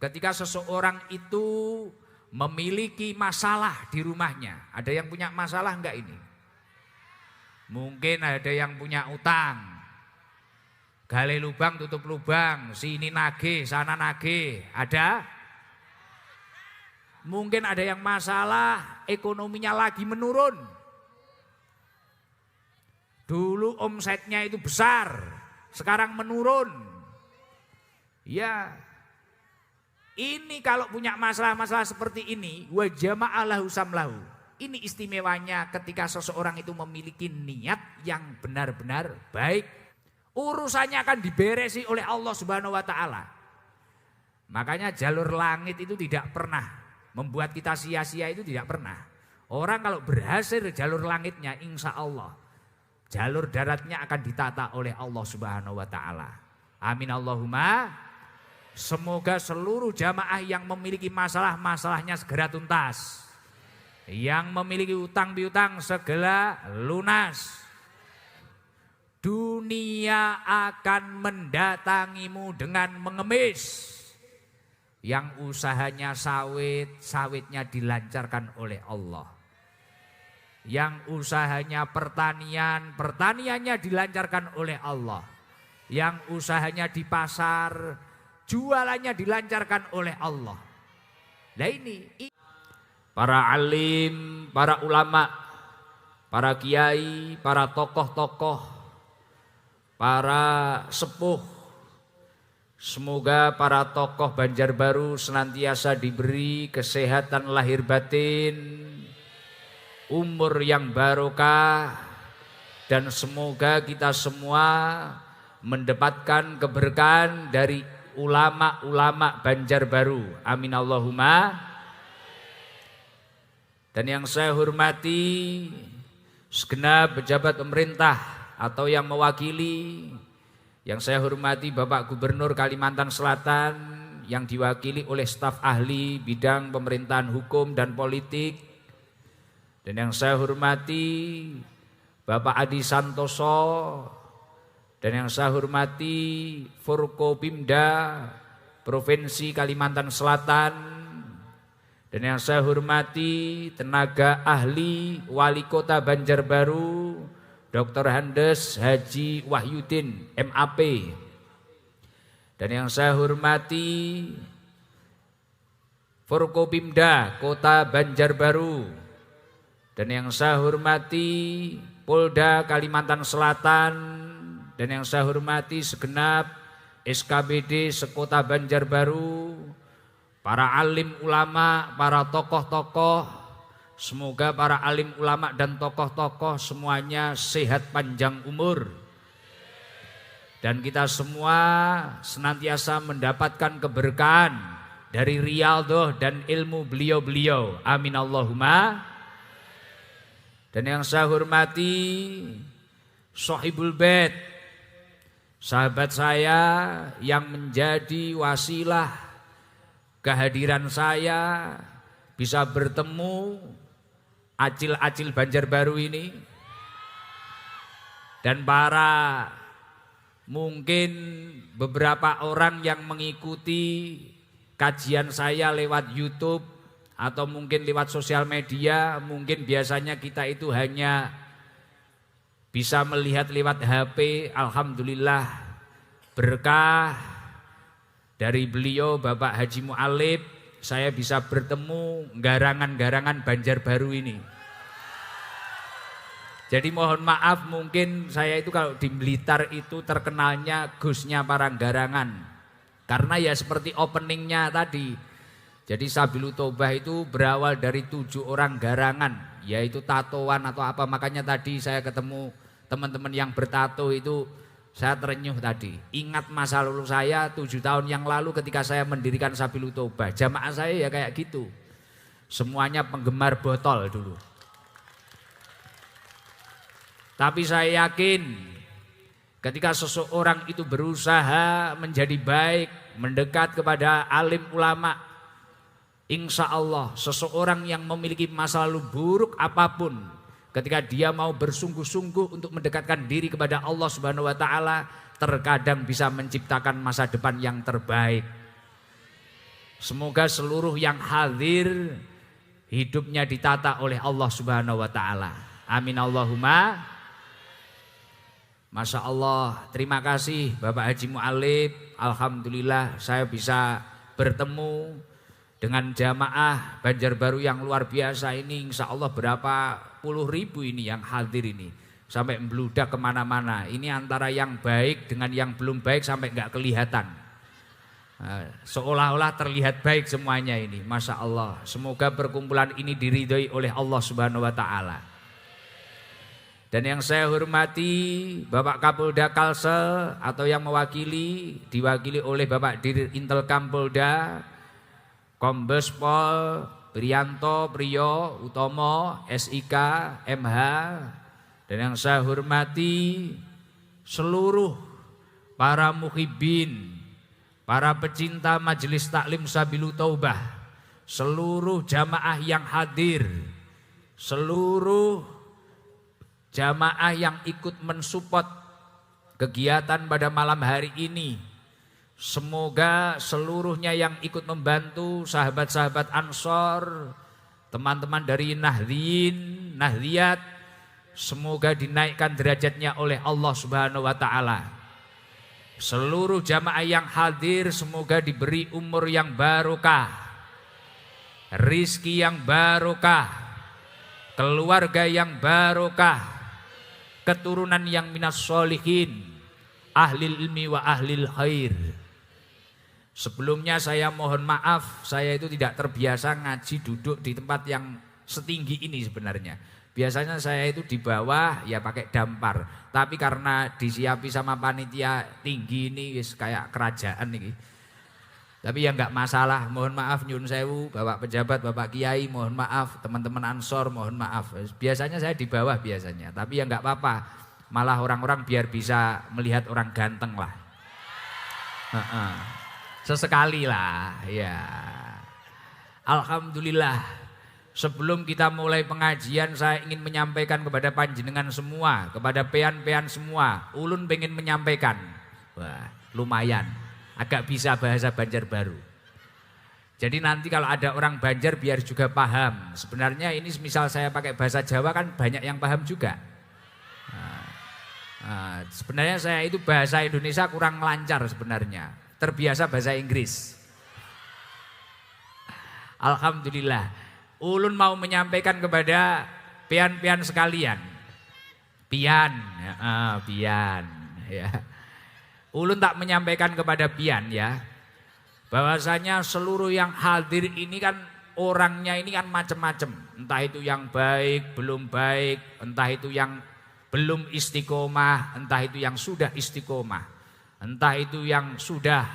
ketika seseorang itu memiliki masalah di rumahnya. Ada yang punya masalah enggak ini? Mungkin ada yang punya utang. Gali lubang tutup lubang, sini nagih, sana nagih. Ada? Mungkin ada yang masalah ekonominya lagi menurun. Dulu omsetnya itu besar, sekarang menurun. Ya, ini kalau punya masalah-masalah seperti ini, wa jama'alahu samlahu. Ini istimewanya ketika seseorang itu memiliki niat yang benar-benar baik. Urusannya akan diberesi oleh Allah Subhanahu wa taala. Makanya jalur langit itu tidak pernah membuat kita sia-sia, itu tidak pernah. Orang kalau berhasil jalur langitnya, insya Allah jalur daratnya akan ditata oleh Allah Subhanahu wa taala. Amin Allahumma. Semoga seluruh jamaah yang memiliki masalahnya segera tuntas. Yang memiliki utang piutang segera lunas. Dunia akan mendatangimu dengan mengemis. Yang usahanya sawit, sawitnya dilancarkan oleh Allah. Yang usahanya pertanian, pertaniannya dilancarkan oleh Allah. Yang usahanya di pasar, jualannya dilancarkan oleh Allah. Nah ini para alim, para ulama, para kiai, para tokoh-tokoh, para sepuh. Semoga para tokoh Banjarbaru senantiasa diberi kesehatan lahir batin, umur yang barokah, dan semoga kita semua mendapatkan keberkahan dari ulama-ulama Banjarbaru. Amin Allahumma. Dan yang saya hormati segenap pejabat pemerintah atau yang mewakili, yang saya hormati Bapak Gubernur Kalimantan Selatan yang diwakili oleh staf ahli bidang pemerintahan hukum dan politik, dan yang saya hormati Bapak Adi Santoso, dan yang saya hormati Forkopimda Provinsi Kalimantan Selatan, dan yang saya hormati tenaga ahli Wali Kota Banjarbaru Dr. Handes Haji Wahyudin MAP, dan yang saya hormati Forkopimda Kota Banjarbaru, dan yang saya hormati Polda Kalimantan Selatan, dan yang saya hormati segenap SKBD sekota Banjarbaru, para alim ulama, para tokoh-tokoh. Semoga para alim ulama dan tokoh-tokoh semuanya sehat panjang umur. Dan kita semua senantiasa mendapatkan keberkahan dari riyadhah dan ilmu beliau-beliau. Amin Allahumma. Dan yang saya hormati Sohibul Bait, sahabat saya yang menjadi wasilah kehadiran saya bisa bertemu acil-acil Banjarbaru ini, dan para mungkin beberapa orang yang mengikuti kajian saya lewat YouTube atau mungkin lewat sosial media. Mungkin biasanya kita itu hanya bisa melihat lewat HP. Alhamdulillah berkah dari beliau Bapak Haji Mu'alib, saya bisa bertemu garangan-garangan Banjarbaru ini. Jadi mohon maaf, mungkin saya itu kalau di Blitar itu terkenalnya Gusnya para garangan. Karena ya seperti openingnya tadi. Jadi Sabilu Tobah itu berawal dari 7 orang garangan, yaitu tatoan atau apa. Makanya tadi saya ketemu teman-teman yang bertato itu, saya terenyuh tadi. Ingat masa lalu saya 7 tahun yang lalu ketika saya mendirikan Sabilu Tobah. Jamaah saya ya kayak gitu. Semuanya penggemar botol dulu. Tapi saya yakin ketika seseorang itu berusaha menjadi baik, mendekat kepada alim ulama, insya Allah seseorang yang memiliki masa lalu buruk apapun, ketika dia mau bersungguh-sungguh untuk mendekatkan diri kepada Allah Subhanahu wa taala, terkadang bisa menciptakan masa depan yang terbaik. Semoga seluruh yang hadir hidupnya ditata oleh Allah Subhanahu wa taala. Amin Allahumma. Masya Allah, terima kasih Bapak Haji Mu'alib. Alhamdulillah saya bisa bertemu dengan jamaah Banjarbaru yang luar biasa ini. Insya Allah berapa puluh ribu ini yang hadir ini. Sampai membludak kemana-mana. Ini antara yang baik dengan yang belum baik sampai nggak kelihatan. Seolah-olah terlihat baik semuanya ini. Masya Allah. Semoga perkumpulan ini diridhoi oleh Allah Subhanahu wa taala. Dan yang saya hormati Bapak Kapolda Kalsel atau yang mewakili, diwakili oleh Bapak Dir Intelkam Polda, Kombes Pol Priyanto Priyo Utomo SIK MH. Dan yang saya hormati seluruh para muhibin, para pecinta Majelis Taklim Sabilu Taubah, seluruh jamaah yang hadir, seluruh jamaah yang ikut mensupport kegiatan pada malam hari ini. Semoga seluruhnya yang ikut membantu, sahabat-sahabat Ansor, teman-teman dari Nahdliyin, Nahdliyat, semoga dinaikkan derajatnya oleh Allah Subhanahu wa taala. Seluruh jamaah yang hadir semoga diberi umur yang barokah, rizki yang barokah, keluarga yang barokah, keturunan yang minas sholihin, ahlil ilmi wa ahlil khair. Sebelumnya saya mohon maaf, saya itu tidak terbiasa ngaji duduk di tempat yang setinggi ini sebenarnya. Biasanya saya itu di bawah ya pakai dampar. Tapi karena disiapi sama panitia tinggi ini kayak kerajaan ini. Tapi ya enggak masalah, mohon maaf nyun sewu, Bapak pejabat, Bapak Kiai, mohon maaf, teman-teman Ansor, mohon maaf. Biasanya saya di bawah biasanya, tapi ya enggak apa-apa. Malah orang-orang biar bisa melihat orang ganteng lah. Sesekali lah, ya. Alhamdulillah. Sebelum kita mulai pengajian, saya ingin menyampaikan kepada panjenengan semua, kepada pean-pean semua. Ulun pengen menyampaikan, wah lumayan. Agak bisa bahasa Banjarbaru. Jadi nanti kalau ada orang Banjar biar juga paham. Sebenarnya ini misal saya pakai bahasa Jawa kan banyak yang paham juga. Sebenarnya saya itu bahasa Indonesia kurang lancar sebenarnya. Terbiasa bahasa Inggris. Alhamdulillah. Ulun mau menyampaikan kepada pian-pian sekalian. Pian, pian. Ya. Ulun tak menyampaikan kepada pian ya, bahwasanya seluruh yang hadir ini kan orangnya ini kan macam-macam. Entah itu yang baik, belum baik, entah itu yang belum istiqomah, entah itu yang sudah istiqomah, entah itu yang sudah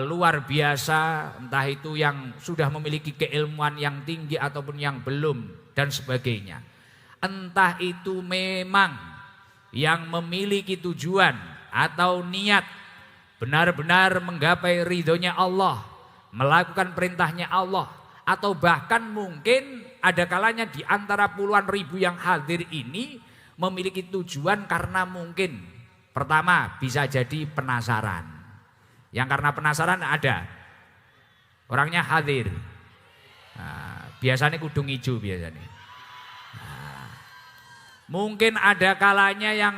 luar biasa, entah itu yang sudah memiliki keilmuan yang tinggi ataupun yang belum dan sebagainya. Entah itu memang yang memiliki tujuan atau niat benar-benar menggapai ridhonya Allah, melakukan perintahnya Allah, atau bahkan mungkin ada kalanya di antara puluhan ribu yang hadir ini memiliki tujuan karena mungkin pertama bisa jadi penasaran. Yang karena penasaran ada orangnya hadir. Biasanya kudung hijau biasanya. Mungkin ada kalanya yang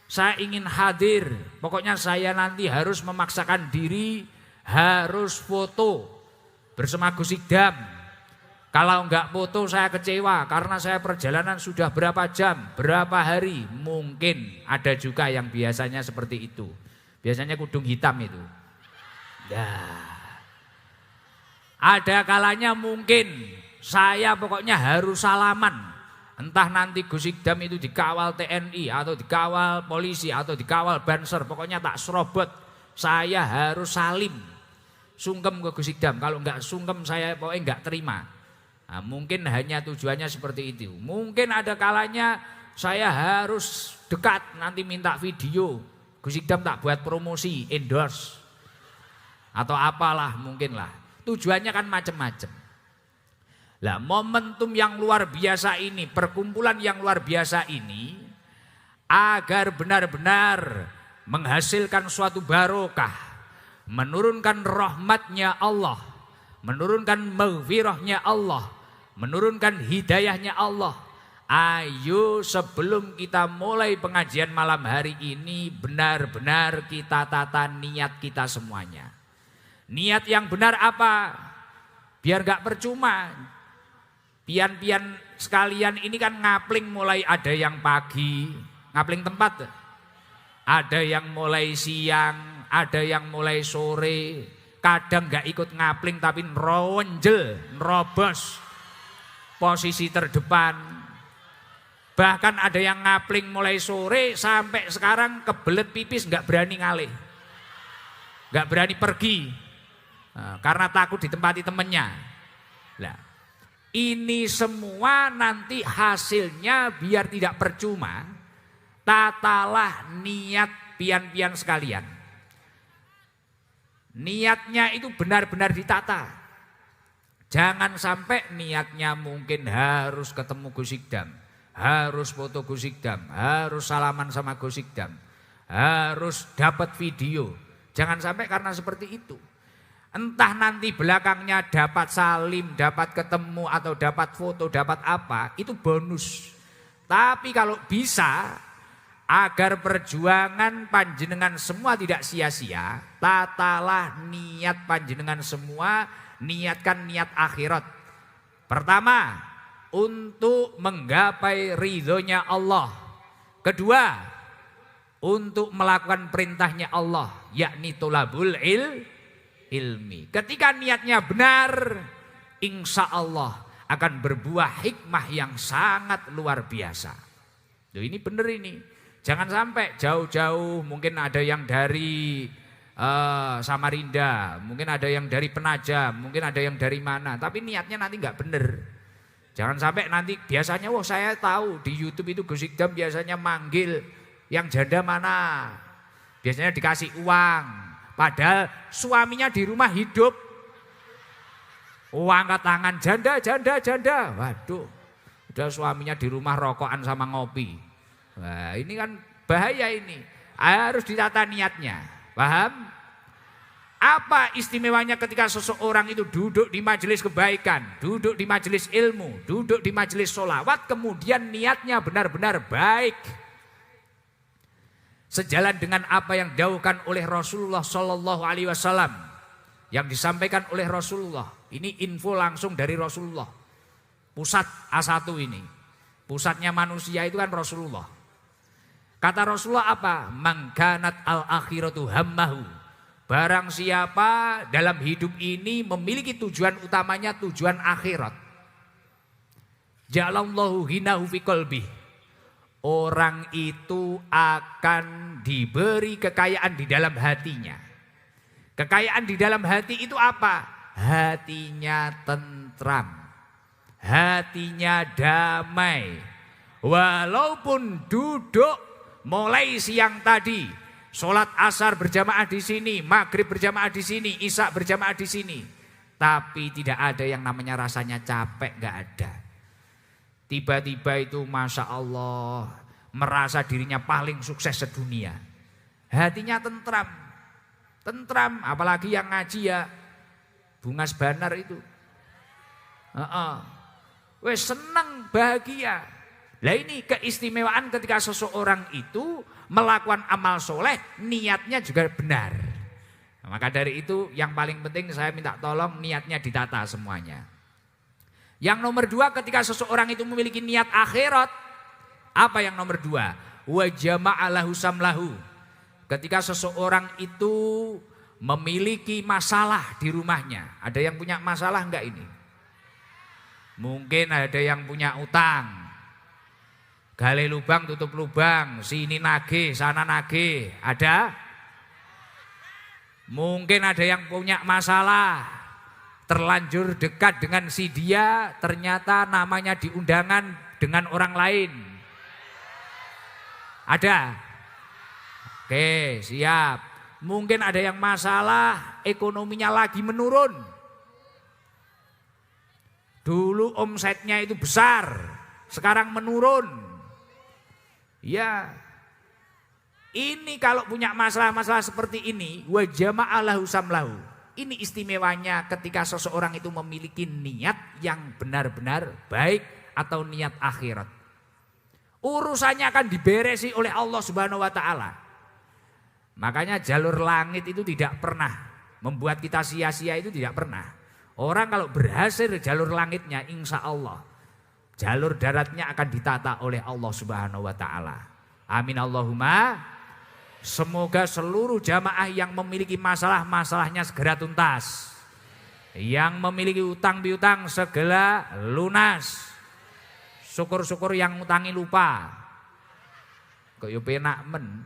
saya ingin hadir, pokoknya saya nanti harus memaksakan diri, harus foto bersama Gus Idam. Kalau enggak foto saya kecewa karena saya perjalanan sudah berapa jam, berapa hari. Mungkin ada juga yang biasanya seperti itu. Biasanya kudung hitam itu. Ada kalanya mungkin saya pokoknya harus salaman. Entah nanti Gus Idam itu dikawal TNI atau dikawal polisi atau dikawal Banser, pokoknya tak serobot. Saya harus salim, sungkem ke Gus Idam. Kalau enggak sungkem saya pokoknya enggak terima. Nah, mungkin hanya tujuannya seperti itu. Mungkin ada kalanya saya harus dekat, nanti minta video. Gus Idam tak buat promosi, endorse atau apalah mungkin lah. Tujuannya kan macam-macam. Lah momentum yang luar biasa ini, perkumpulan yang luar biasa ini agar benar-benar menghasilkan suatu barokah, menurunkan rahmatnya Allah, menurunkan maghfirahnya Allah, menurunkan hidayahnya Allah. Ayo sebelum kita mulai pengajian malam hari ini benar-benar kita tata niat kita semuanya. Niat yang benar apa? Biar gak percuma. Pian-pian sekalian ini kan ngapling mulai ada yang pagi, ngapling tempat. Ada yang mulai siang, ada yang mulai sore. Kadang gak ikut ngapling tapi nronjel, nerobos posisi terdepan. Bahkan ada yang ngapling mulai sore sampai sekarang kebelet pipis gak berani ngalih. Gak berani pergi. Karena takut ditempati temennya. Nah, ini semua nanti hasilnya biar tidak percuma. Tatalah niat pian-pian sekalian. Niatnya itu benar-benar ditata. Jangan sampai niatnya mungkin harus ketemu Gus Ikdam, harus foto Gus Ikdam, harus salaman sama Gus Ikdam, harus dapat video. Jangan sampai karena seperti itu. Entah nanti belakangnya dapat salim, dapat ketemu atau dapat foto, dapat apa, itu bonus. Tapi kalau bisa agar perjuangan panjenengan semua tidak sia-sia, tatalah niat panjenengan semua, niatkan niat akhirat. Pertama, untuk menggapai ridhonya Allah. Kedua, untuk melakukan perintahnya Allah, yakni tolabul ilmi. Ketika niatnya benar, insya Allah akan berbuah hikmah yang sangat luar biasa. Loh, ini benar ini. Jangan sampai jauh-jauh, mungkin ada yang dari Samarinda, mungkin ada yang dari Penajam, mungkin ada yang dari mana. Tapi niatnya nanti nggak benar. Jangan sampai nanti biasanya, wah saya tahu di YouTube itu Gus Ikdam biasanya manggil yang janda mana. Biasanya dikasih uang. Padahal suaminya di rumah hidup. Angkat tangan, janda. Waduh, udah suaminya di rumah rokokan sama ngopi. Wah, ini kan bahaya ini. Harus ditata niatnya. Paham? Apa istimewanya ketika seseorang itu duduk di majelis kebaikan, duduk di majelis ilmu, duduk di majelis sholawat, kemudian niatnya benar-benar baik. Sejalan dengan apa yang didhauhkan oleh Rasulullah Shallallahu Alaihi Wasallam, yang disampaikan oleh Rasulullah. Ini info langsung dari Rasulullah. Pusat A1 ini, pusatnya manusia itu kan Rasulullah. Kata Rasulullah apa? Mangkanat al-akhiratu hammahu. Barang siapa dalam hidup ini memiliki tujuan utamanya tujuan akhirat. Ja'alallahu ghinahu fi qalbih. Orang itu akan diberi kekayaan di dalam hatinya. Kekayaan di dalam hati itu apa? Hatinya tentram. Hatinya damai. Walaupun duduk mulai siang tadi, sholat asar berjamaah di sini, maghrib berjamaah di sini, isya berjamaah di sini, tapi tidak ada yang namanya rasanya capek, nggak ada. Tiba-tiba itu masya Allah merasa dirinya paling sukses sedunia, hatinya tentram, apalagi yang ngaji ya Bungas Banar itu, wes seneng bahagia. Lah ini keistimewaan ketika seseorang itu melakukan amal soleh, niatnya juga benar. Nah, maka dari itu yang paling penting saya minta tolong niatnya ditata semuanya. Yang nomor dua, ketika seseorang itu memiliki niat akhirat, apa yang nomor dua? Wa jama'alahu samlahu. Ketika seseorang itu memiliki masalah di rumahnya, ada yang punya masalah enggak ini? Mungkin ada yang punya utang. Gali lubang tutup lubang, sini nagih, sana nagih, ada? Mungkin ada yang punya masalah, terlanjur dekat dengan si dia, ternyata namanya di undangan dengan orang lain. Ada? Oke, siap. Mungkin ada yang masalah, ekonominya lagi menurun. Dulu omsetnya itu besar, sekarang menurun. Ya, Ini kalau punya masalah-masalah seperti ini, wa jama'alahu samlahu. Ini istimewanya ketika seseorang itu memiliki niat yang benar-benar baik atau niat akhirat. Urusannya akan diberesi oleh Allah Subhanahu wa taala. Makanya jalur langit itu tidak pernah membuat kita sia-sia, itu tidak pernah. Orang kalau berhasil jalur langitnya, insya Allah jalur daratnya akan ditata oleh Allah Subhanahu wa taala. Amin Allahumma. Semoga seluruh jamaah yang memiliki masalah-masalahnya segera tuntas. Yang memiliki utang piutang segera lunas. Syukur-syukur yang ngutangi lupa. Kok yo penak men.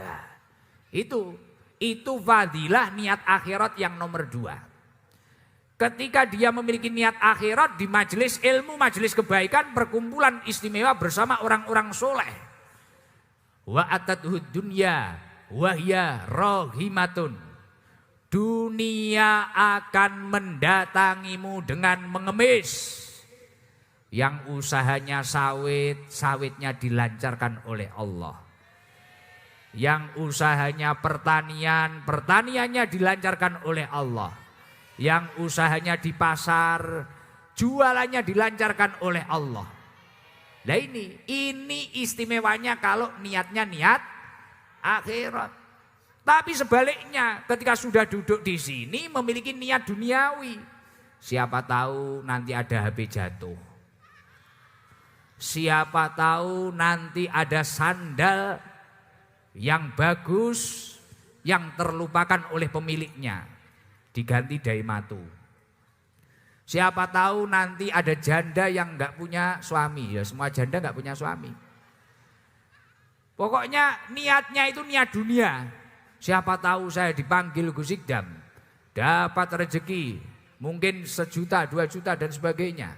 Nah, itu fadilah niat akhirat yang nomor 2. Ketika dia memiliki niat akhirat di majelis ilmu, majelis kebaikan, perkumpulan istimewa bersama orang-orang soleh. Wa atatuhud dunya wahya rohimatun. Dunia akan mendatangimu dengan mengemis. Yang usahanya sawit, sawitnya dilancarkan oleh Allah. Yang usahanya pertanian, pertaniannya dilancarkan oleh Allah. Yang usahanya di pasar, jualannya dilancarkan oleh Allah. Nah ini istimewanya kalau niatnya niat akhirat. Tapi sebaliknya ketika sudah duduk di sini memiliki niat duniawi. Siapa tahu nanti ada HP jatuh. Siapa tahu nanti ada sandal yang bagus yang terlupakan oleh pemiliknya. Diganti daimatu. Siapa tahu nanti ada janda yang enggak punya suami. Ya semua janda enggak punya suami. Pokoknya niatnya itu niat dunia. Siapa tahu saya dipanggil Gus Ikdam, dapat rezeki, mungkin 1 juta, 2 juta dan sebagainya.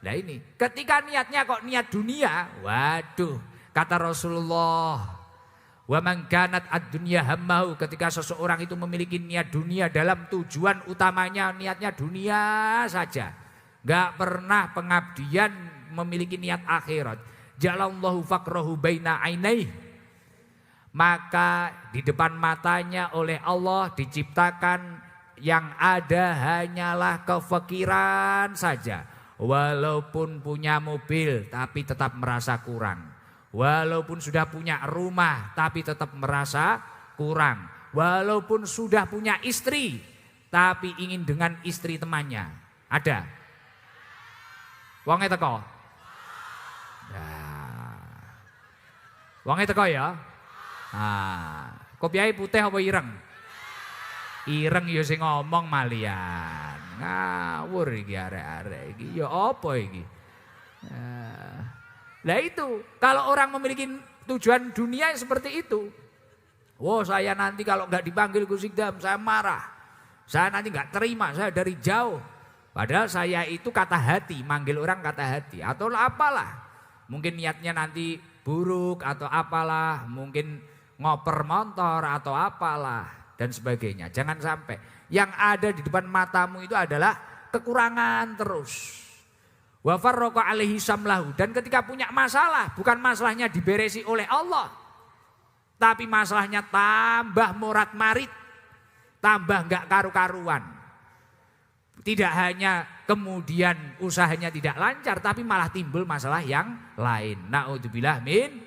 Nah ini, ketika niatnya kok niat dunia, waduh, kata Rasulullah, wa man kanat ad-dunya hammahu, ketika seseorang itu memiliki niat dunia dalam tujuan utamanya niatnya dunia saja, enggak pernah pengabdian memiliki niat akhirat. Ja'alallahu faqrahu baina ainaihi, maka di depan matanya oleh Allah diciptakan yang ada hanyalah kefakiran saja. Walaupun punya mobil tapi tetap merasa kurang. Walaupun sudah punya rumah tapi tetap merasa kurang. Walaupun sudah punya istri tapi ingin dengan istri temannya. Ada? Wonge teko? Nah. Wonge teko ya? Nah, kopiahnya putih apa ireng? Ireng ya sing ngomong malian. Ngawur iki arek-arek iki. Ya apa iki? Nah itu, kalau orang memiliki tujuan dunia seperti itu. Wow, saya nanti kalau enggak dipanggil Gus Ikdam, saya marah. Saya nanti enggak terima, saya dari jauh. Padahal saya itu kata hati, manggil orang kata hati. Atau apalah. Mungkin niatnya nanti buruk atau apalah. Mungkin ngoper motor atau apalah. Dan sebagainya. Jangan sampai. Yang ada di depan matamu itu adalah kekurangan terus. Wa farraqa alaihi samlahu, dan ketika punya masalah, bukan masalahnya diberesi oleh Allah, tapi masalahnya tambah morat-marit, tambah enggak karu-karuan. Tidak hanya kemudian usahanya tidak lancar, tapi malah timbul masalah yang lain. Na'udzubillah min.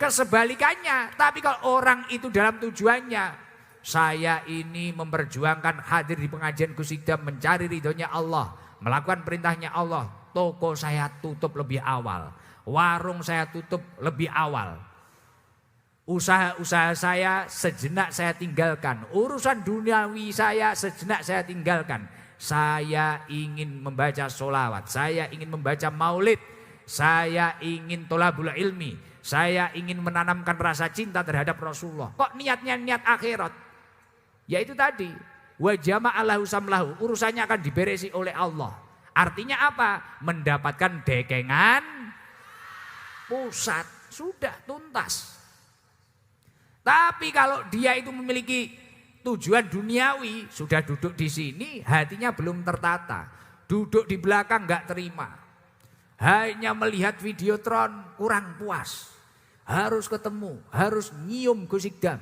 Kesebalikannya, tapi kalau orang itu dalam tujuannya, saya ini memperjuangkan hadir di pengajian Gus Ikdam, mencari ridhonya Allah, melakukan perintahnya Allah. Toko saya tutup lebih awal, warung saya tutup lebih awal, usaha-usaha saya sejenak saya tinggalkan, urusan duniawi saya sejenak saya tinggalkan. Saya ingin membaca sholawat, saya ingin membaca maulid, saya ingin tolabul ilmi, saya ingin menanamkan rasa cinta terhadap Rasulullah. Kok niatnya niat akhirat? Ya itu tadi, wa jama'alahu samlahu, urusannya akan diberesi oleh Allah. Artinya apa? Mendapatkan dekengan pusat. Sudah tuntas. Tapi kalau dia itu memiliki tujuan duniawi, sudah duduk di sini, hatinya belum tertata. Duduk di belakang enggak terima. Hanya melihat videotron kurang puas. harus ketemu, harus nyium gusikdam.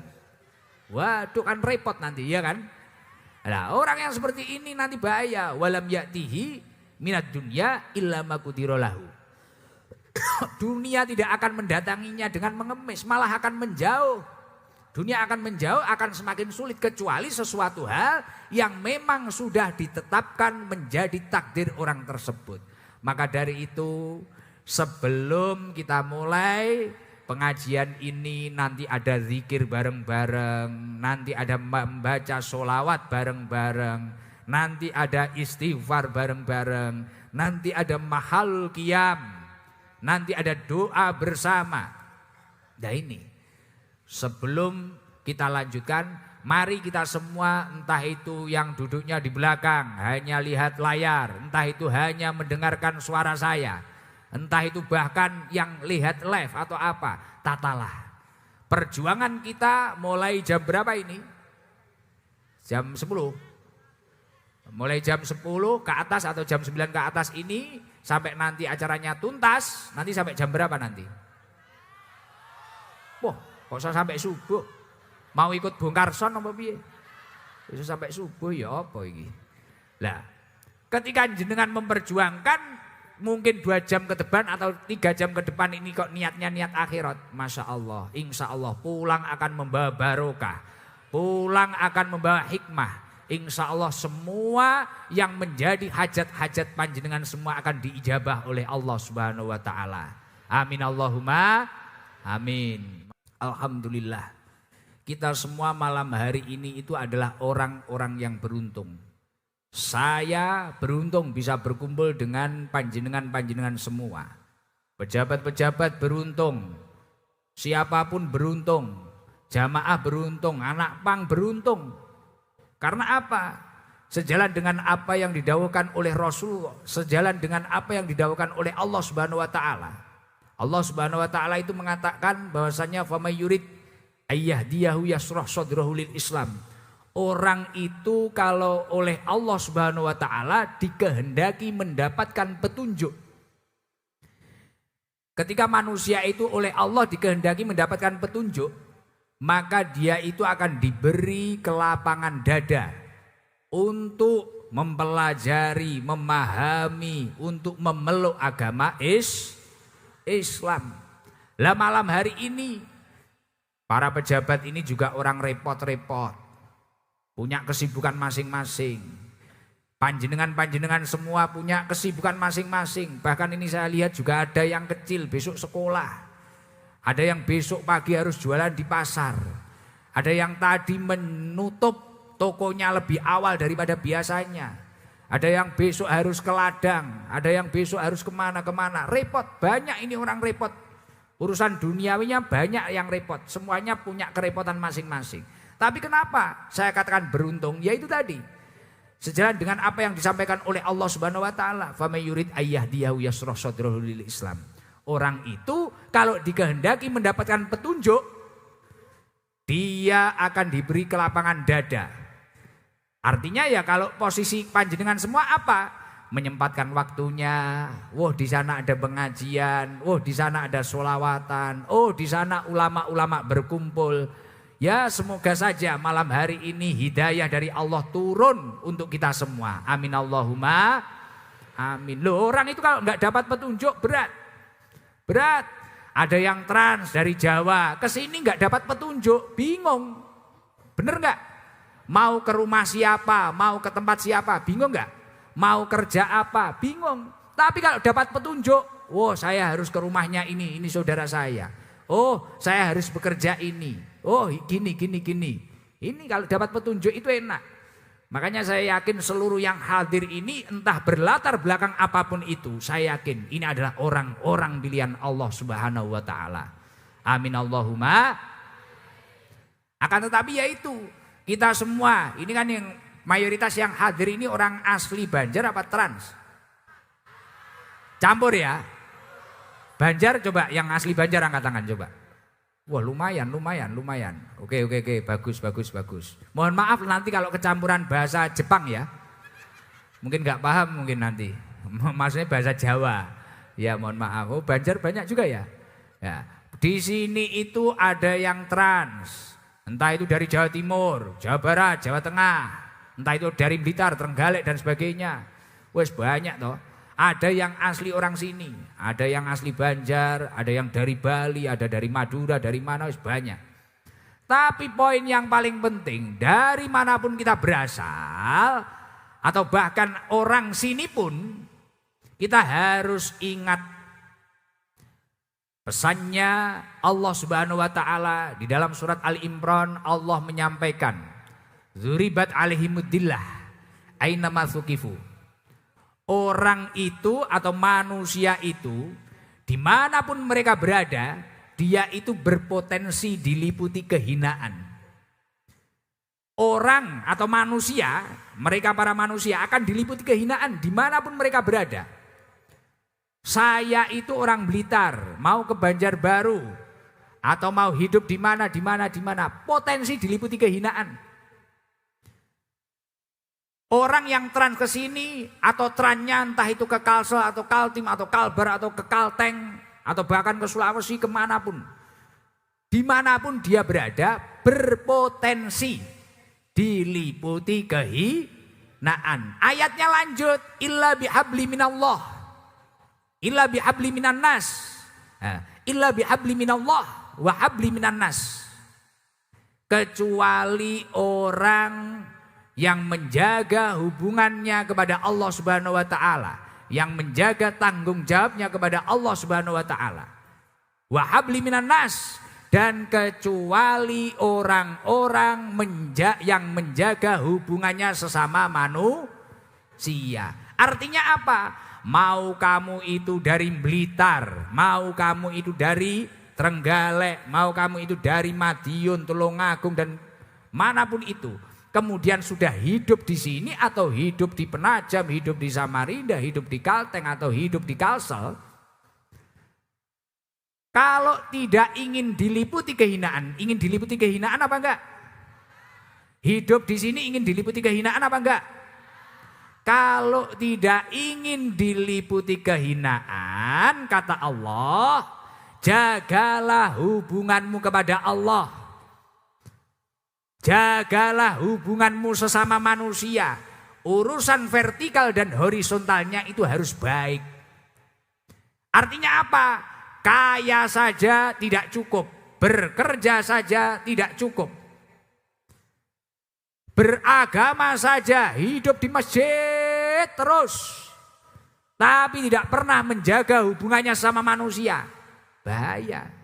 Waduh kan repot nanti ya kan. Nah, orang yang seperti ini nanti bahaya. Walam ya'tihi minad dunya illa ma qudira lahu. Dunia tidak akan mendatanginya dengan mengemis, malah akan menjauh. Dunia akan menjauh, akan semakin sulit kecuali sesuatu hal yang memang sudah ditetapkan menjadi takdir orang tersebut. Maka dari itu sebelum kita mulai pengajian ini nanti ada zikir bareng-bareng, nanti ada membaca sholawat bareng-bareng, nanti ada istighfar bareng-bareng, nanti ada mahal qiyam, nanti ada doa bersama. Nah ini sebelum kita lanjutkan, mari kita semua entah itu yang duduknya di belakang hanya lihat layar, entah itu hanya mendengarkan suara saya, entah itu bahkan yang lihat live atau apa, tatalah. Perjuangan kita mulai jam berapa ini? Jam 10. Mulai jam 10 ke atas atau jam 9 ke atas ini sampai nanti acaranya tuntas, nanti sampai jam berapa nanti? Wah, kok sampai subuh? Mau ikut bongkar son apa piye? Bisa sampai subuh ya apa iki? Lah, ketika jenengan memperjuangkan mungkin 2 jam ke depan atau 3 jam ke depan ini kok niatnya niat akhirat, Masya Allah, insya Allah pulang akan membawa barokah, pulang akan membawa hikmah. Insya Allah semua yang menjadi hajat-hajat panjenengan semua akan diijabah oleh Allah Subhanahu wa taala. Amin Allahumma amin. Alhamdulillah. Kita semua malam hari ini itu adalah orang-orang yang beruntung. Saya beruntung bisa berkumpul dengan panjenengan-panjenengan semua. Pejabat-pejabat beruntung. Siapapun beruntung. Jamaah beruntung, anak pang beruntung. Karena apa? Sejalan dengan apa yang didawuhkan oleh Rasulullah, sejalan dengan apa yang didawuhkan oleh Allah Subhanahu wa taala. Allah Subhanahu wa taala itu mengatakan bahwasanya famay yurid ayyahdiyahu yasrah sadrahu lil Islam. Orang itu kalau oleh Allah Subhanahu wa taala dikehendaki mendapatkan petunjuk. Ketika manusia itu oleh Allah dikehendaki mendapatkan petunjuk, maka dia itu akan diberi kelapangan dada untuk mempelajari, memahami, untuk memeluk agama Islam. Lah malam hari ini para pejabat ini juga orang repot-repot, punya kesibukan masing-masing. Panjenengan-panjenengan semua punya kesibukan masing-masing. Bahkan ini saya lihat juga ada yang kecil besok sekolah. Ada yang besok pagi harus jualan di pasar. Ada yang tadi menutup tokonya lebih awal daripada biasanya. Ada yang besok harus ke ladang. Ada yang besok harus kemana-kemana. Repot, banyak ini orang repot. Urusan duniawinya banyak yang repot. Semuanya punya kerepotan masing-masing. Tapi kenapa saya katakan beruntung? Yaitu tadi. Sejalan dengan apa yang disampaikan oleh Allah Subhanahu wa taala. Famay yurid ayyahdiyahu yasrah sadrahu lil Islam. Orang itu kalau dikehendaki mendapatkan petunjuk, dia akan diberi kelapangan dada. Artinya ya kalau posisi panjenengan semua apa? Menyempatkan waktunya. Wah di sana ada pengajian, wah di sana ada sholawatan, oh di sana ulama-ulama berkumpul. Ya semoga saja malam hari ini hidayah dari Allah turun untuk kita semua. Amin Allahumma amin. Loh orang itu kalau nggak dapat petunjuk berat. Ada yang trans dari Jawa ke sini nggak dapat petunjuk, bingung. Bener nggak? Mau ke rumah siapa, mau ke tempat siapa, bingung nggak? Mau kerja apa, bingung. Tapi kalau dapat petunjuk, oh saya harus ke rumahnya ini saudara saya. Oh saya harus bekerja ini. Oh gini. Ini kalau dapat petunjuk itu enak. Makanya saya yakin seluruh yang hadir ini entah berlatar belakang apapun itu, saya yakin ini adalah orang-orang pilihan Allah Subhanahu wa taala. Amin Allahumma. Akan tetapi yaitu kita semua, ini kan yang mayoritas yang hadir ini orang asli Banjar apa trans? Campur ya. Banjar coba, yang asli Banjar angkat tangan coba. Wah lumayan. Oke, bagus. Mohon maaf nanti kalau kecampuran bahasa Jepang ya. Mungkin gak paham mungkin nanti. Maksudnya bahasa Jawa. Ya mohon maaf. Oh Banjar banyak juga ya. Ya Di sini itu ada yang trans, entah itu dari Jawa Timur, Jawa Barat, Jawa Tengah, entah itu dari Blitar, Trenggalek dan sebagainya. Wes banyak toh. Ada yang asli orang sini, ada yang asli Banjar, ada yang dari Bali, ada dari Madura, dari mana, wes banyak. Tapi poin yang paling penting, dari manapun kita berasal, atau bahkan orang sini pun, kita harus ingat pesannya Allah Subhanahu wa taala di dalam surat Ali Imran. Allah menyampaikan, "Dzuribat alaihimudillah aina masukifu." Orang itu atau manusia itu dimanapun mereka berada, dia itu berpotensi diliputi kehinaan. Orang atau manusia, mereka para manusia akan diliputi kehinaan dimanapun mereka berada. Saya itu orang Blitar, mau ke Banjarbaru atau mau hidup di mana, potensi diliputi kehinaan. Orang yang trans ke sini atau trannya entah itu ke Kalsel atau Kaltim atau Kalbar atau ke Kalteng atau bahkan ke Sulawesi kemanapun. Dimanapun dia berada berpotensi diliputi kehinaan. Ayatnya lanjut, illa bihabli minallah, illa bihabli minan nas, illa bihabli minallah wa habli minan nas. Kecuali orang yang menjaga hubungannya kepada Allah Subhanahu wa taala, yang menjaga tanggung jawabnya kepada Allah Subhanahu wa taala. Wa habli minan nas, dan kecuali orang-orang yang menjaga hubungannya sesama manusia. Artinya apa? Mau kamu itu dari Blitar, mau kamu itu dari Trenggalek, mau kamu itu dari Madiun, Tulungagung dan manapun itu. Kemudian sudah hidup di sini atau hidup di Penajam, hidup di Samarinda, hidup di Kalteng atau hidup di Kalsel. Kalau tidak ingin diliputi kehinaan, ingin diliputi kehinaan apa enggak? Hidup di sini ingin diliputi kehinaan apa enggak? Kalau tidak ingin diliputi kehinaan, kata Allah, jagalah hubunganmu kepada Allah. Jagalah hubunganmu sesama manusia. Urusan vertikal dan horizontalnya itu harus baik. Artinya apa? Kaya saja tidak cukup, bekerja saja tidak cukup, beragama saja, hidup di masjid terus, tapi tidak pernah menjaga hubungannya sama manusia. Bahaya.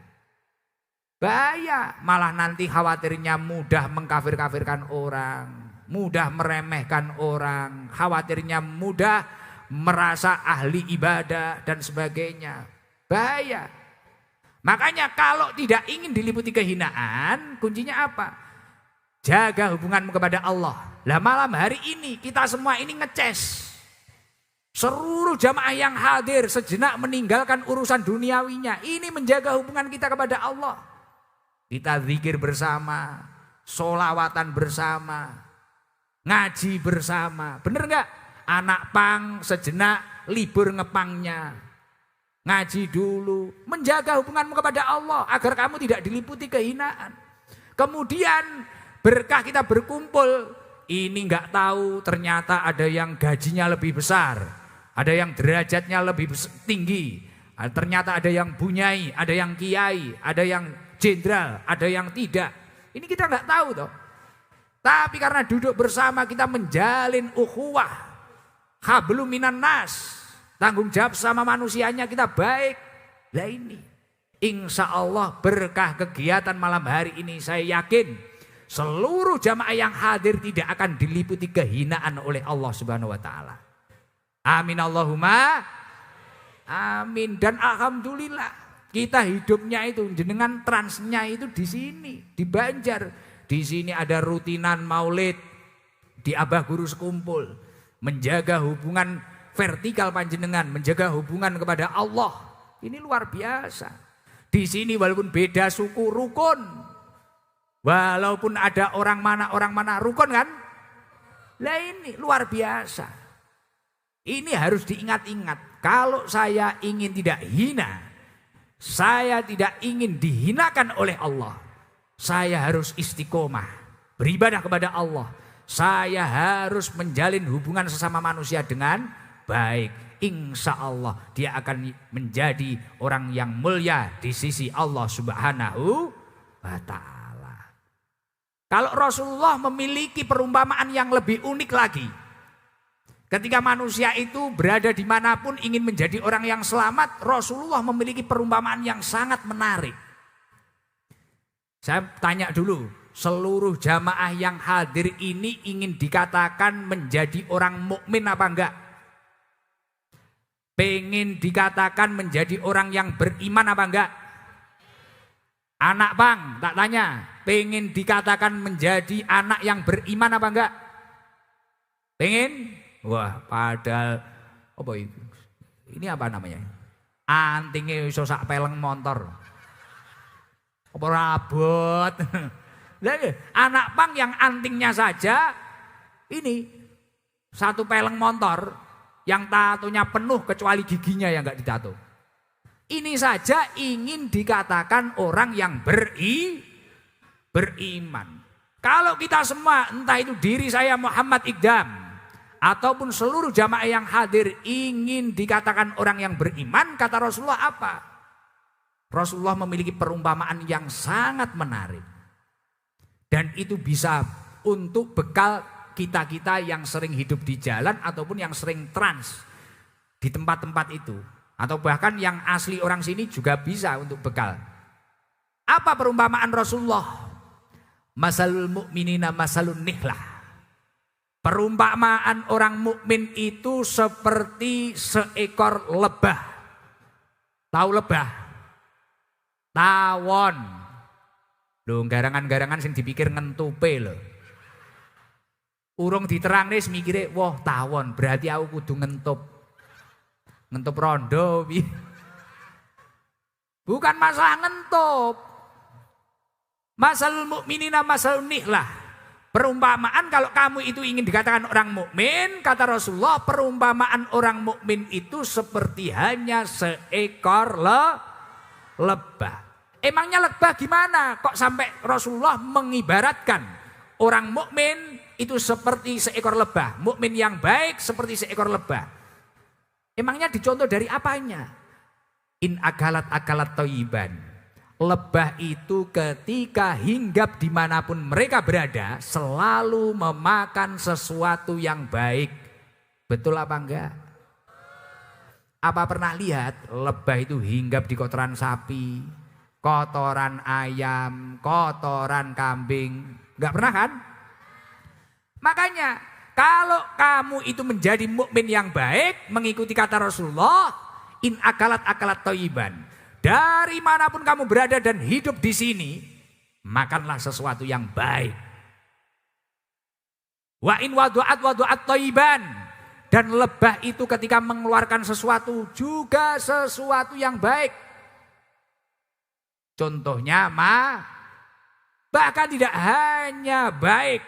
Bahaya, malah nanti khawatirnya mudah mengkafir-kafirkan orang, mudah meremehkan orang, khawatirnya mudah merasa ahli ibadah dan sebagainya. Bahaya. Makanya kalau tidak ingin diliputi kehinaan, kuncinya apa? Jaga hubunganmu kepada Allah. Lah malam hari ini kita semua ini ngeces. Seluruh jamaah yang hadir sejenak meninggalkan urusan duniawinya. Ini menjaga hubungan kita kepada Allah. Kita zikir bersama, sholawatan bersama, ngaji bersama. Bener gak? Anak pang sejenak libur ngepangnya. Ngaji dulu, menjaga hubunganmu kepada Allah agar kamu tidak diliputi kehinaan. Kemudian berkah kita berkumpul, ini gak tahu ternyata ada yang gajinya lebih besar, ada yang derajatnya lebih tinggi, ternyata ada yang bunyai, ada yang kiai, ada yang jenderal, ada yang tidak. Ini kita nggak tahu toh. Tapi karena duduk bersama kita menjalin ukhuwah, hablum minan nas, tanggung jawab sama manusianya kita baik. Lah ini, insya Allah berkah kegiatan malam hari ini saya yakin seluruh jamaah yang hadir tidak akan diliputi kehinaan oleh Allah Subhanahu wa taala. Amin Allahumma amin. Dan alhamdulillah kita hidupnya itu jenengan transnya itu di sini, di Banjar. Di sini ada rutinan maulid, di Abah Guru Sekumpul, menjaga hubungan vertikal panjenengan, menjaga hubungan kepada Allah. Ini luar biasa. Di sini walaupun beda suku rukun. Walaupun ada orang mana rukun kan? Lah ini luar biasa. Ini harus diingat-ingat. Kalau saya ingin tidak hina, Saya tidak ingin dihinakan oleh Allah. Saya harus istiqomah, beribadah kepada Allah. Saya harus menjalin hubungan sesama manusia dengan baik. Insya Allah dia akan menjadi orang yang mulia di sisi Allah Subhanahu wa ta'ala. Kalau Rasulullah memiliki perumpamaan yang lebih unik lagi. Ketika manusia itu berada dimanapun ingin menjadi orang yang selamat, Rasulullah memiliki perumpamaan yang sangat menarik. Saya tanya dulu, seluruh jamaah yang hadir ini ingin dikatakan menjadi orang mukmin apa enggak? Pengen dikatakan menjadi orang yang beriman apa enggak? Anak bang, tak tanya, pengen dikatakan menjadi anak yang beriman apa enggak? Pengen? Wah, padahal apa itu? Ini apa namanya? Antingnya iso sak peleng motor. Apa rabot? Anak pang yang antingnya saja ini satu peleng motor yang tatonya penuh kecuali giginya yang enggak ditato. Ini saja ingin dikatakan orang yang beriman. Kalau kita semua, entah itu diri saya Muhammad Iqdam ataupun seluruh jamaah yang hadir ingin dikatakan orang yang beriman, kata Rasulullah apa? Rasulullah memiliki perumpamaan yang sangat menarik. Dan itu bisa untuk bekal kita-kita yang sering hidup di jalan ataupun yang sering trans di tempat-tempat itu. Atau bahkan yang asli orang sini juga bisa untuk bekal. Apa perumpamaan Rasulullah? Masalul mu'minina masalun nihlah. Perumpamaan orang mukmin itu seperti seekor lebah. Tahu lebah? Tawon. Loh, garangan-garangan sing dipikir ngentupe lho. Urung diterang nih mikire, wah tawon, berarti aku kudu ngentup. Ngentup rondo. Bukan masalah ngentup. Masalul mu'minina masalun nihlah. Perumpamaan kalau kamu itu ingin dikatakan orang mukmin, kata Rasulullah, perumpamaan orang mukmin itu seperti hanya seekor lebah. Emangnya lebah gimana? Kok sampai Rasulullah mengibaratkan orang mukmin itu seperti seekor lebah. Mukmin yang baik seperti seekor lebah. Emangnya dicontoh dari apanya? In akalat thayyiban. Lebah itu ketika hinggap dimanapun mereka berada selalu memakan sesuatu yang baik. Betul apa enggak? Apa pernah lihat lebah itu hinggap di kotoran sapi, kotoran ayam, kotoran kambing? Enggak pernah kan? Makanya kalau kamu itu menjadi mukmin yang baik, mengikuti kata Rasulullah, in akalat thayyiban. Dari manapun kamu berada dan hidup di sini, makanlah sesuatu yang baik. Wa in wadu'at thayyiban. Dan lebah itu ketika mengeluarkan sesuatu juga sesuatu yang baik. Contohnya bahkan tidak hanya baik,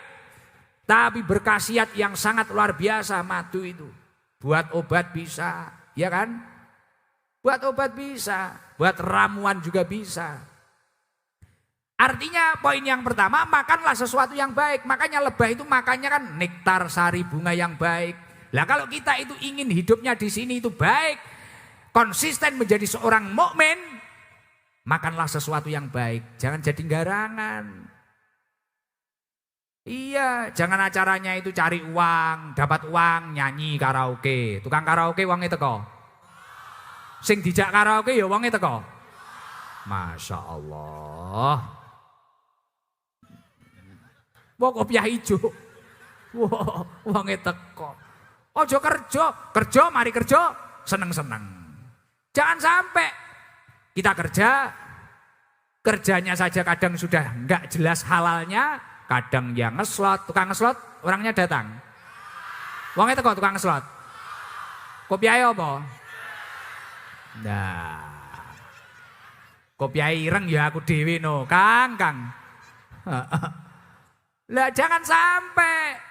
tapi berkhasiat yang sangat luar biasa madu itu. Buat obat bisa, ya kan? Buat obat bisa, buat ramuan juga bisa. Artinya poin yang pertama, makanlah sesuatu yang baik. Makanya lebah itu makannya kan nektar sari bunga yang baik. Lah kalau kita itu ingin hidupnya di sini itu baik, konsisten menjadi seorang mukmin, makanlah sesuatu yang baik. Jangan jadi garangan. Iya, jangan acaranya itu cari uang, dapat uang, nyanyi karaoke. Tukang karaoke uangnya teko. Sing dijak karaoke ya uangnya teko. Masya Allah. Wah kopiah hijau. Wah uangnya teko. Ojo kerja, mari kerja, seneng-seneng. Jangan sampai kita kerjanya saja kadang sudah enggak jelas halalnya, kadang yang ngeslot, tukang ngeslot, orangnya datang. Uangnya teko tukang ngeslot. Kopi ayo apa? Nah. Kopi ireng ya aku dewi no, Kang. Lah jangan sampai.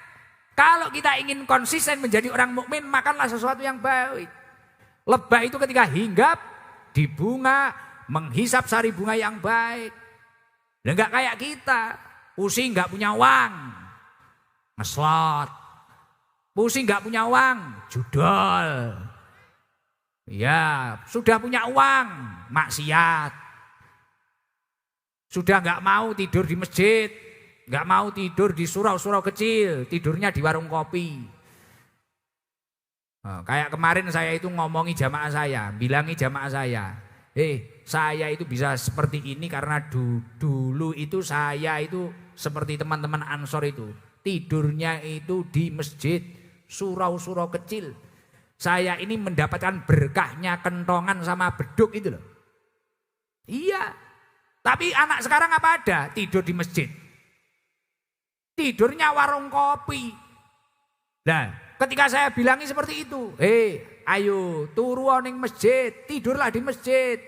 Kalau kita ingin konsisten menjadi orang mukmin, makanlah sesuatu yang baik. Lebah itu ketika hinggap di bunga, menghisap sari bunga yang baik. Lah enggak kayak kita, pusing enggak punya uang, ngeslot. Pusing enggak punya uang, judol. Ya, sudah punya uang, maksiat. Sudah enggak mau tidur di masjid, enggak mau tidur di surau-surau kecil, tidurnya di warung kopi. Kayak kemarin saya itu ngomongi jamaah saya, bilangi jamaah saya, saya itu bisa seperti ini karena dulu itu saya itu seperti teman-teman Ansor itu. Tidurnya itu di masjid, surau-surau kecil. Saya ini mendapatkan berkahnya kentongan sama beduk itu loh. Iya, tapi anak sekarang apa ada? Tidur di masjid. Tidurnya warung kopi. Nah, ketika saya bilangi seperti itu, ayo turu ning masjid, tidurlah di masjid.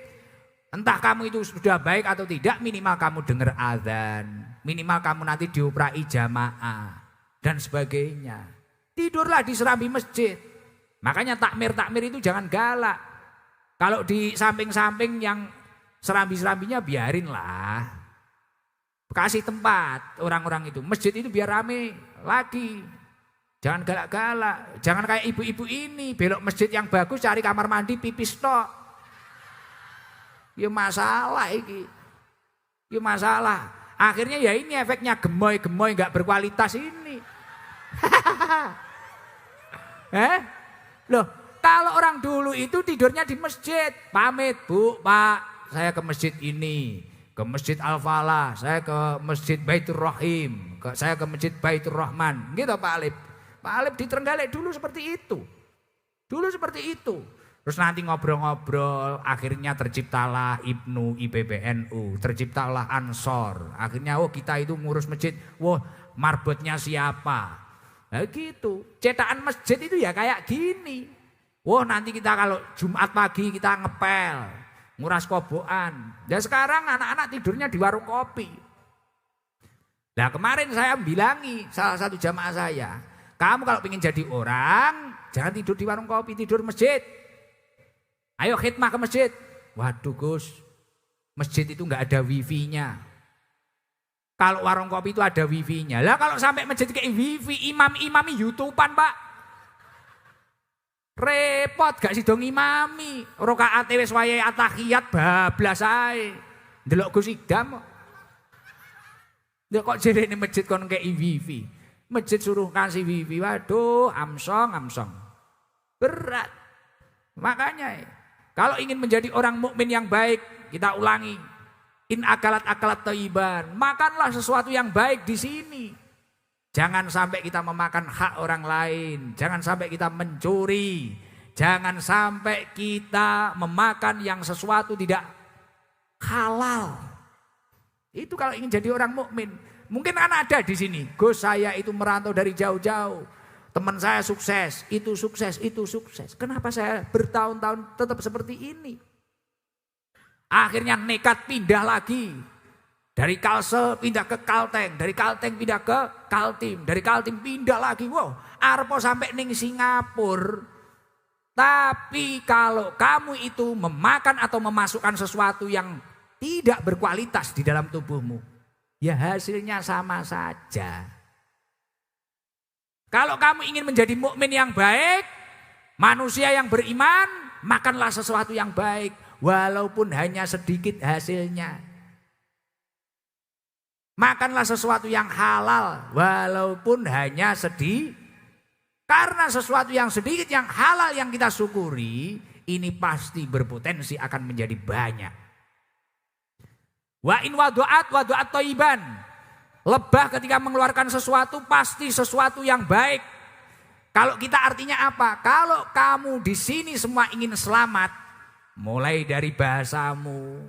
Entah kamu itu sudah baik atau tidak, minimal kamu dengar azan, minimal kamu nanti dioprai jamaah dan sebagainya. Tidurlah di serambi masjid. Makanya takmir itu jangan galak. Kalau di samping-samping yang serambi-serambinya biarinlah. Kasih tempat orang-orang itu. Masjid itu biar rame lagi. Jangan galak-galak, jangan kayak ibu-ibu ini belok masjid yang bagus cari kamar mandi pipis tok. Ya masalah iki. Ya masalah. Akhirnya ya ini efeknya gemoy-gemoy enggak berkualitas ini. Loh, kalau orang dulu itu tidurnya di masjid, pamit, Bu, Pak, saya ke masjid ini, ke masjid Al-Falah, saya ke masjid Baitur Rahim, saya ke masjid Baitur Rahman, gitu Pak Alif. Pak Alif di Trenggalek dulu seperti itu. Dulu seperti itu. Terus nanti ngobrol-ngobrol, akhirnya terciptalah IPNU, IPBNU, terciptalah Ansor. Akhirnya kita itu ngurus masjid, marbotnya siapa? Nah gitu. Cetakan masjid itu ya kayak gini. Nanti kita kalau Jumat pagi kita ngepel, nguras kobokan. Dan sekarang anak-anak tidurnya di warung kopi. Nah kemarin saya bilangi salah satu jamaah saya, kamu kalau ingin jadi orang, jangan tidur di warung kopi, tidur masjid. Ayo khidmah ke masjid. Waduh Gus, masjid itu enggak ada wifi-nya. Kalau warung kopi itu ada wifi-nya. Lah kalau sampai masjid kayak wifi, imam-imami YouTubean Pak. Repot gak sih dong imami. Rakaat wis wayahe atahiyat bablas ae. Ndelok Gus Idam. Lha kok jerene masjid kon kayak wifi. Masjid suruh kasih wifi, waduh amsong. Berat. Makanya kalau ingin menjadi orang mukmin yang baik, kita ulangi. In akalat thayyiban, makanlah sesuatu yang baik di sini. Jangan sampai kita memakan hak orang lain, jangan sampai kita mencuri, jangan sampai kita memakan yang sesuatu tidak halal. Itu kalau ingin jadi orang mukmin. Mungkin kan ada di sini, Gus saya itu merantau dari jauh-jauh. Teman saya sukses, itu sukses, itu sukses. Kenapa saya bertahun-tahun tetap seperti ini? Akhirnya nekat pindah lagi. Dari Kalsel pindah ke Kalteng, dari Kalteng pindah ke Kaltim, dari Kaltim pindah lagi. Arpo sampai ning Singapura. Tapi kalau kamu itu memakan atau memasukkan sesuatu yang tidak berkualitas di dalam tubuhmu, ya hasilnya sama saja. Kalau kamu ingin menjadi mukmin yang baik, manusia yang beriman, makanlah sesuatu yang baik, walaupun hanya sedikit hasilnya. Makanlah sesuatu yang halal, walaupun hanya sedikit. Karena sesuatu yang sedikit, yang halal yang kita syukuri, ini pasti berpotensi akan menjadi banyak. Wa in wadu'at thayyiban. Lebah ketika mengeluarkan sesuatu pasti sesuatu yang baik. Kalau kita artinya apa? Kalau kamu di sini semua ingin selamat, mulai dari bahasamu,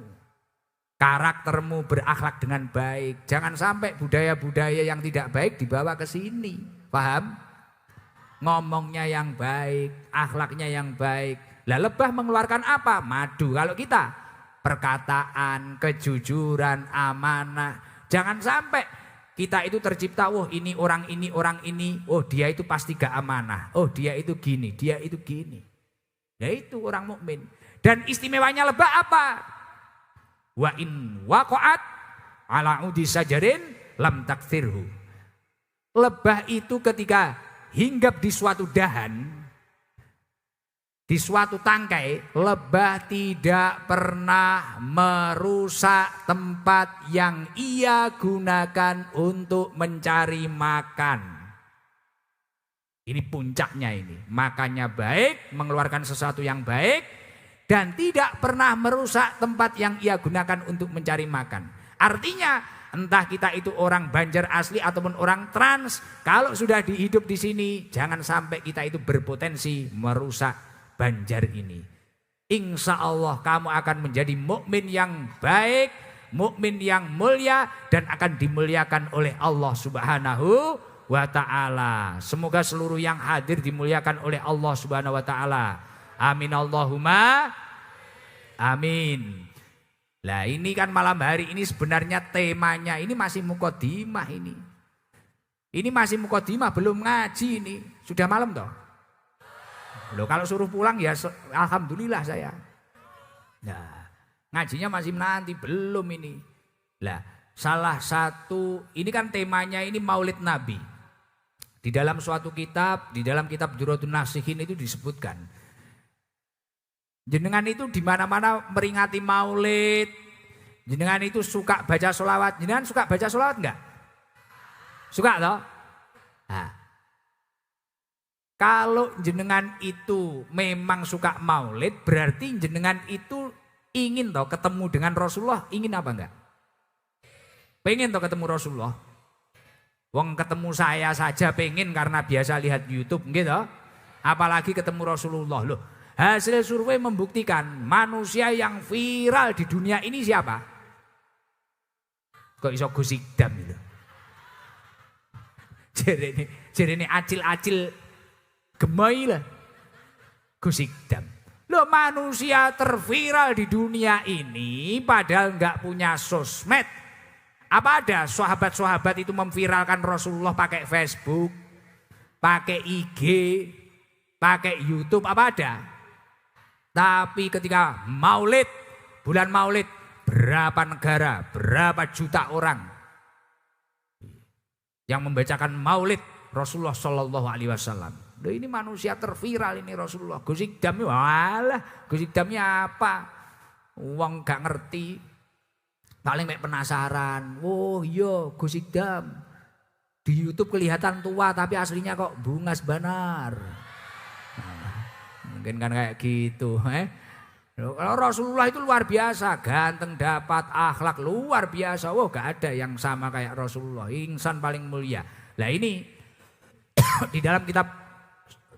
karaktermu berakhlak dengan baik. Jangan sampai budaya-budaya yang tidak baik dibawa ke sini. Paham? Ngomongnya yang baik, akhlaknya yang baik. Lah lebah mengeluarkan apa? Madu. Kalau kita perkataan, kejujuran, amanah. Jangan sampai kita itu tercipta, ini orang ini, dia itu pasti gak amanah. Dia itu gini, dia itu gini. Ya itu orang mukmin. Dan istimewanya lebah apa? Wa in waqa'at ala udi sajarin lam takfirhu. Lebah itu ketika hinggap di suatu dahan, di suatu tangkai, lebah tidak pernah merusak tempat yang ia gunakan untuk mencari makan. Ini puncaknya ini. Makannya baik, mengeluarkan sesuatu yang baik, dan tidak pernah merusak tempat yang ia gunakan untuk mencari makan. Artinya entah kita itu orang Banjar asli ataupun orang trans, kalau sudah hidup di sini jangan sampai kita itu berpotensi merusak Banjar ini. Insya Allah kamu akan menjadi mukmin yang baik, mukmin yang mulia, dan akan dimuliakan oleh Allah Subhanahu wa ta'ala. Semoga seluruh yang hadir dimuliakan oleh Allah Subhanahu wa ta'ala. Amin Allahumma amin. Lah ini kan malam hari ini sebenarnya temanya ini masih mukodimah ini. Ini masih mukodimah, belum ngaji ini. Sudah malam toh? Loh, kalau suruh pulang ya alhamdulillah saya. Nah, ngajinya masih nanti, belum ini. Lah, salah satu, ini kan temanya ini Maulid Nabi. Di dalam suatu kitab, di dalam kitab Duratun Nasihin itu disebutkan. Jenengan itu di mana-mana meringati Maulid. Jenengan itu suka baca sholawat. Jenengan suka baca sholawat enggak? Suka toh? Nah, kalau jenengan itu memang suka maulid, berarti jenengan itu ingin toh ketemu dengan Rasulullah, ingin apa enggak? Pengen toh ketemu Rasulullah. Wong ketemu saya saja pengen karena biasa lihat YouTube gitu. Apalagi ketemu Rasulullah loh. Hasil survei membuktikan manusia yang viral di dunia ini siapa? Kok iso Gus Idam itu? Jadi ini acil-acil gemoy lah, Gus Idam. Loh, manusia terviral di dunia ini padahal nggak punya sosmed. Apa ada sahabat-sahabat itu memviralkan Rasulullah pakai Facebook, pakai IG, pakai YouTube, apa ada? Tapi ketika maulid, bulan maulid, berapa negara, berapa juta orang yang membacakan maulid Rasulullah Shallallahu Alaihi Wasallam. Loh, ini manusia terviral ini Rasulullah. Gus Idam, walah, Gus Idamnya apa? Uang gak ngerti, paling mek penasaran. Oh iya, Gus Idam di YouTube kelihatan tua tapi aslinya kok bungas banar. Nah, mungkin kan kayak gitu. Kalau Rasulullah itu luar biasa, ganteng, dapat akhlak luar biasa. Wah, gak ada yang sama kayak Rasulullah. Insan paling mulia. Nah ini di dalam kitab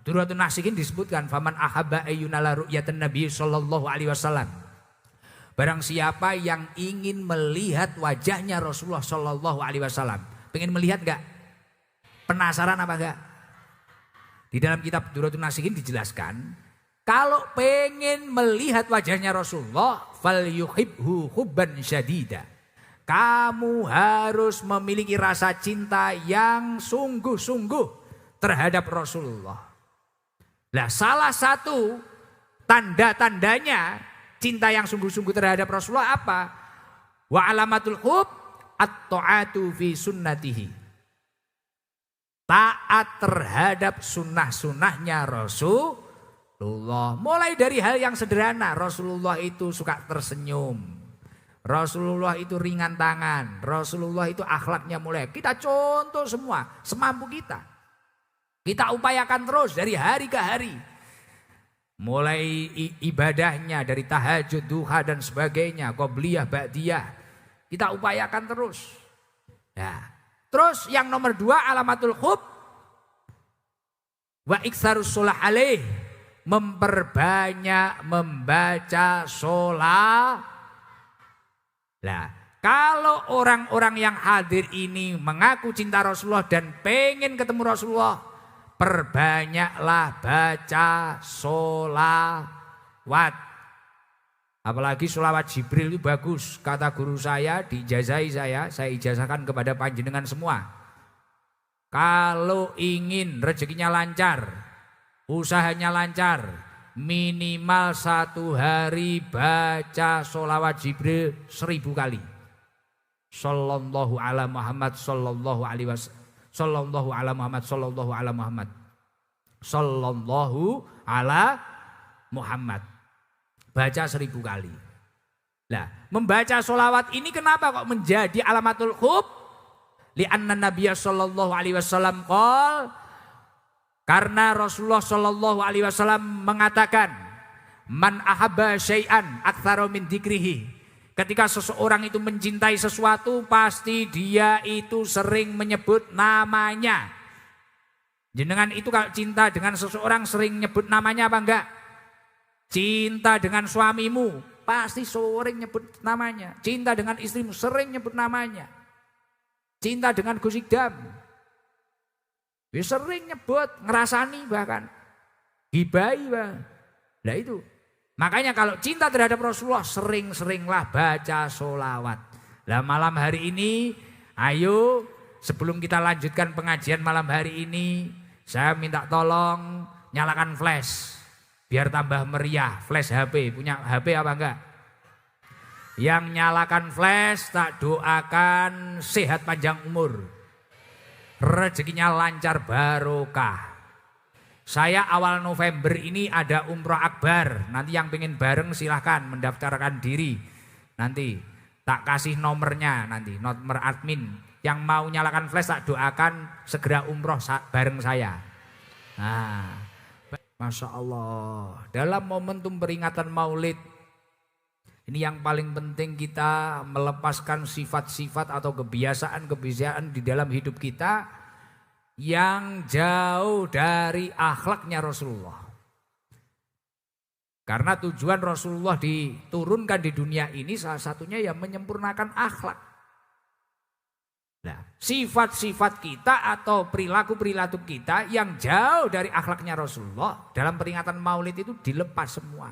Duratun Nasihin disebutkan faman ahabba ayyunala ru'yatan Nabi sallallahu alaihi wasallam. Barang siapa yang ingin melihat wajahnya Rasulullah sallallahu alaihi wasallam. Pengen melihat enggak? Penasaran apa enggak? Di dalam kitab Duratun Nasihin dijelaskan, kalau pengen melihat wajahnya Rasulullah falyuhibhu hubban syadida. Kamu harus memiliki rasa cinta yang sungguh-sungguh terhadap Rasulullah. Nah, salah satu tanda-tandanya cinta yang sungguh-sungguh terhadap Rasulullah apa? Wa alamatul hub at-ta'atu fi sunnatihi. Taat terhadap sunnah-sunnahnya Rasulullah. Mulai dari hal yang sederhana, Rasulullah itu suka tersenyum. Rasulullah itu ringan tangan. Rasulullah itu akhlaknya mulia. Kita contoh semua, semampu kita. Kita upayakan terus dari hari ke hari. Mulai ibadahnya dari tahajud, duha dan sebagainya, qobliyah, ba'diyah. Kita upayakan terus. Ya. Terus yang nomor 2 alamatul hub wa iktsarus sholah alaih. Memperbanyak membaca sholat. Nah, kalau orang-orang yang hadir ini mengaku cinta Rasulullah dan pengen ketemu Rasulullah, perbanyaklah baca sholawat. Apalagi sholawat Jibril itu bagus. Kata guru saya, diijazahi saya ijazahkan kepada panjenengan semua. Kalau ingin rezekinya lancar, usahanya lancar, minimal 1 hari baca sholawat Jibril 1000 kali. Sallallahu ala Muhammad sallallahu alaihi wasallam. Sallallahu ala Muhammad sallallahu ala Muhammad. Sallallahu ala Muhammad. Baca 1000 kali. Nah, membaca sholawat ini kenapa kok menjadi alamatul hub? Li'anna Nabiya sallallahu alaihi wasallam qol, karena Rasulullah sallallahu alaihi wasallam mengatakan, man ahabba syai'an aktsara min dzikrihi. Ketika seseorang itu mencintai sesuatu, pasti dia itu sering menyebut namanya. Jenengan itu kalau cinta dengan seseorang sering nyebut namanya apa enggak? Cinta dengan suamimu, pasti sering nyebut namanya. Cinta dengan istrimu, sering nyebut namanya. Cinta dengan Gus Idam, ya sering nyebut, ngerasani bahkan. Gibai bang. Nah itu. Makanya kalau cinta terhadap Rasulullah, sering-seringlah baca sholawat. Nah malam hari ini, ayo sebelum kita lanjutkan pengajian malam hari ini, saya minta tolong nyalakan flash. Biar tambah meriah, flash HP. Punya HP apa enggak? Yang nyalakan flash tak doakan sehat panjang umur. Rezekinya lancar barokah. Saya awal November ini ada umroh akbar. Nanti yang pengen bareng silahkan mendaftarkan diri. Nanti tak kasih nomornya nanti, nomor admin. Yang mau nyalakan flash tak doakan segera umroh bareng saya. Nah, Masya Allah. Dalam momentum peringatan maulid, ini yang paling penting kita melepaskan sifat-sifat atau kebiasaan-kebiasaan di dalam hidup kita yang jauh dari akhlaknya Rasulullah. Karena tujuan Rasulullah diturunkan di dunia ini salah satunya ya menyempurnakan akhlak. Nah, sifat-sifat kita atau perilaku-perilaku kita yang jauh dari akhlaknya Rasulullah dalam peringatan maulid itu dilepas semua.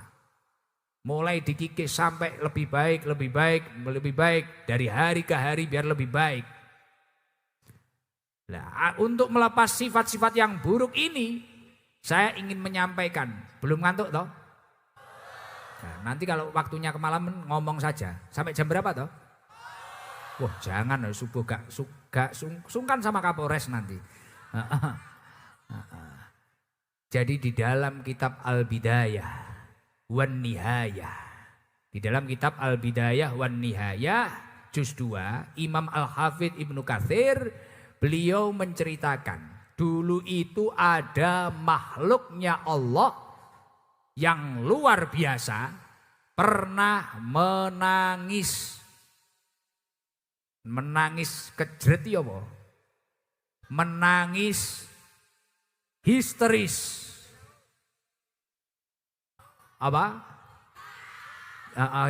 Mulai dikikis sampai lebih baik, lebih baik, lebih baik. Dari hari ke hari biar lebih baik. Nah, untuk melepas sifat-sifat yang buruk ini, saya ingin menyampaikan. Belum ngantuk toh? Nah, nanti kalau waktunya kemalaman ngomong saja. Sampai jam berapa toh? Wah jangan subuh gak sungkan sama Kapolres nanti. Jadi di dalam kitab Al-Bidayah wan Nihayah. Di dalam kitab Al-Bidayah wan Nihayah juz 2 Imam Al-Hafidh Ibnu Katsir beliau menceritakan dulu itu ada makhluknya Allah yang luar biasa pernah menangis. Menangis kejret ya apa? Menangis histeris. Apa?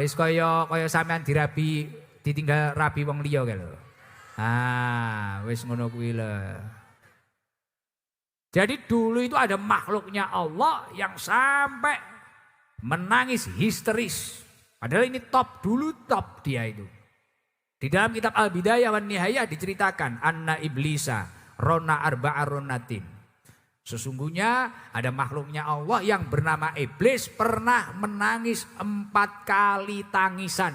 Wis kaya sampean dirabi ditinggal rabi wong liya kae lho. Wis ngono kuwi lho. Jadi dulu itu ada makhluknya Allah yang sampai menangis histeris. Padahal ini top dulu top dia itu. Di dalam kitab Al-Bidayah wan Nihayah diceritakan anna iblisa rona arba'a ronatin. Sesungguhnya ada makhluknya Allah yang bernama iblis pernah menangis 4 kali tangisan.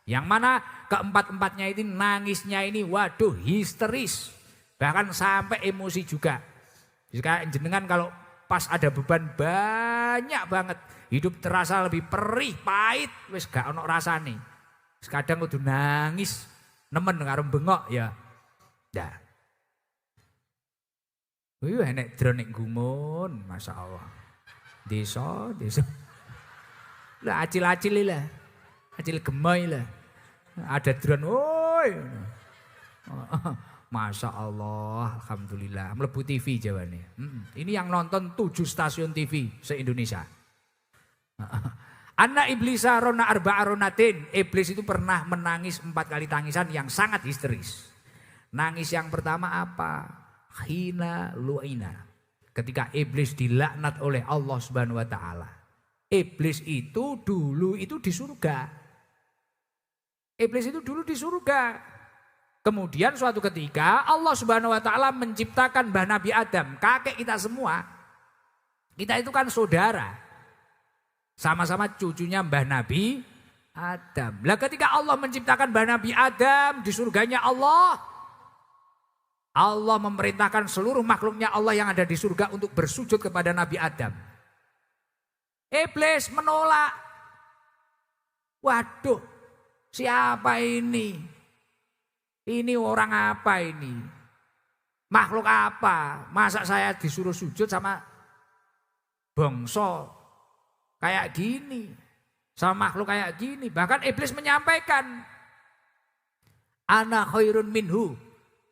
Yang mana keempat-empatnya ini nangisnya ini waduh histeris. Bahkan sampai emosi juga. Jika jenengan kalau pas ada beban banyak banget. Hidup terasa lebih perih, pahit. Wis gak ono rasane. Kadang kudu nangis, nemen karo bengok ya. Dah. Wih enek drone gumun, Masya Allah. Desa. Lah acil-acil lah. Acil gemoy lah. Ada drone, woi. Masya Allah, Alhamdulillah. Melebu TV jawabannya. Ini yang nonton 7 stasiun TV se-Indonesia. Anna iblisa rona arba'a ronatin. Iblis itu pernah menangis 4 kali tangisan yang sangat histeris. Nangis yang pertama apa? Hina lu'ina. Ketika iblis dilaknat oleh Allah Subhanahu wa taala. Iblis itu dulu itu di surga. Iblis itu dulu di surga. Kemudian suatu ketika Allah Subhanahu wa taala menciptakan Nabi Adam, kakek kita semua. Kita itu kan saudara. Sama-sama cucunya Mbah Nabi Adam. Lah ketika Allah menciptakan Mbah Nabi Adam di surganya Allah memerintahkan seluruh makhluknya Allah yang ada di surga untuk bersujud kepada Nabi Adam. Iblis menolak. Waduh, siapa ini? Ini orang apa ini? Makhluk apa? Masa saya disuruh sujud sama bangsa kayak gini? Sama makhluk kayak gini. Bahkan iblis menyampaikan, ana khairun minhu.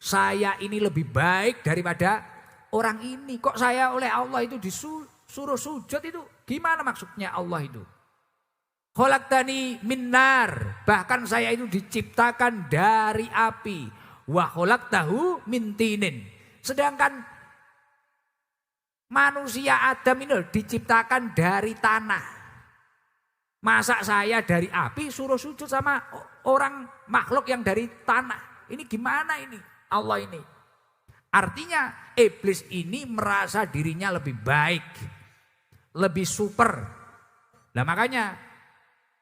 Saya ini lebih baik daripada orang ini. Kok saya oleh Allah itu disuruh sujud itu? Gimana maksudnya Allah itu? Khalaqtani min nar, bahkan saya itu diciptakan dari api. Wa khalaqtahu min tinin. Sedangkan manusia Adam ini diciptakan dari tanah. Masa saya dari api suruh sujud sama orang makhluk yang dari tanah? Ini gimana ini Allah ini? Artinya iblis ini merasa dirinya lebih baik, lebih super. Nah makanya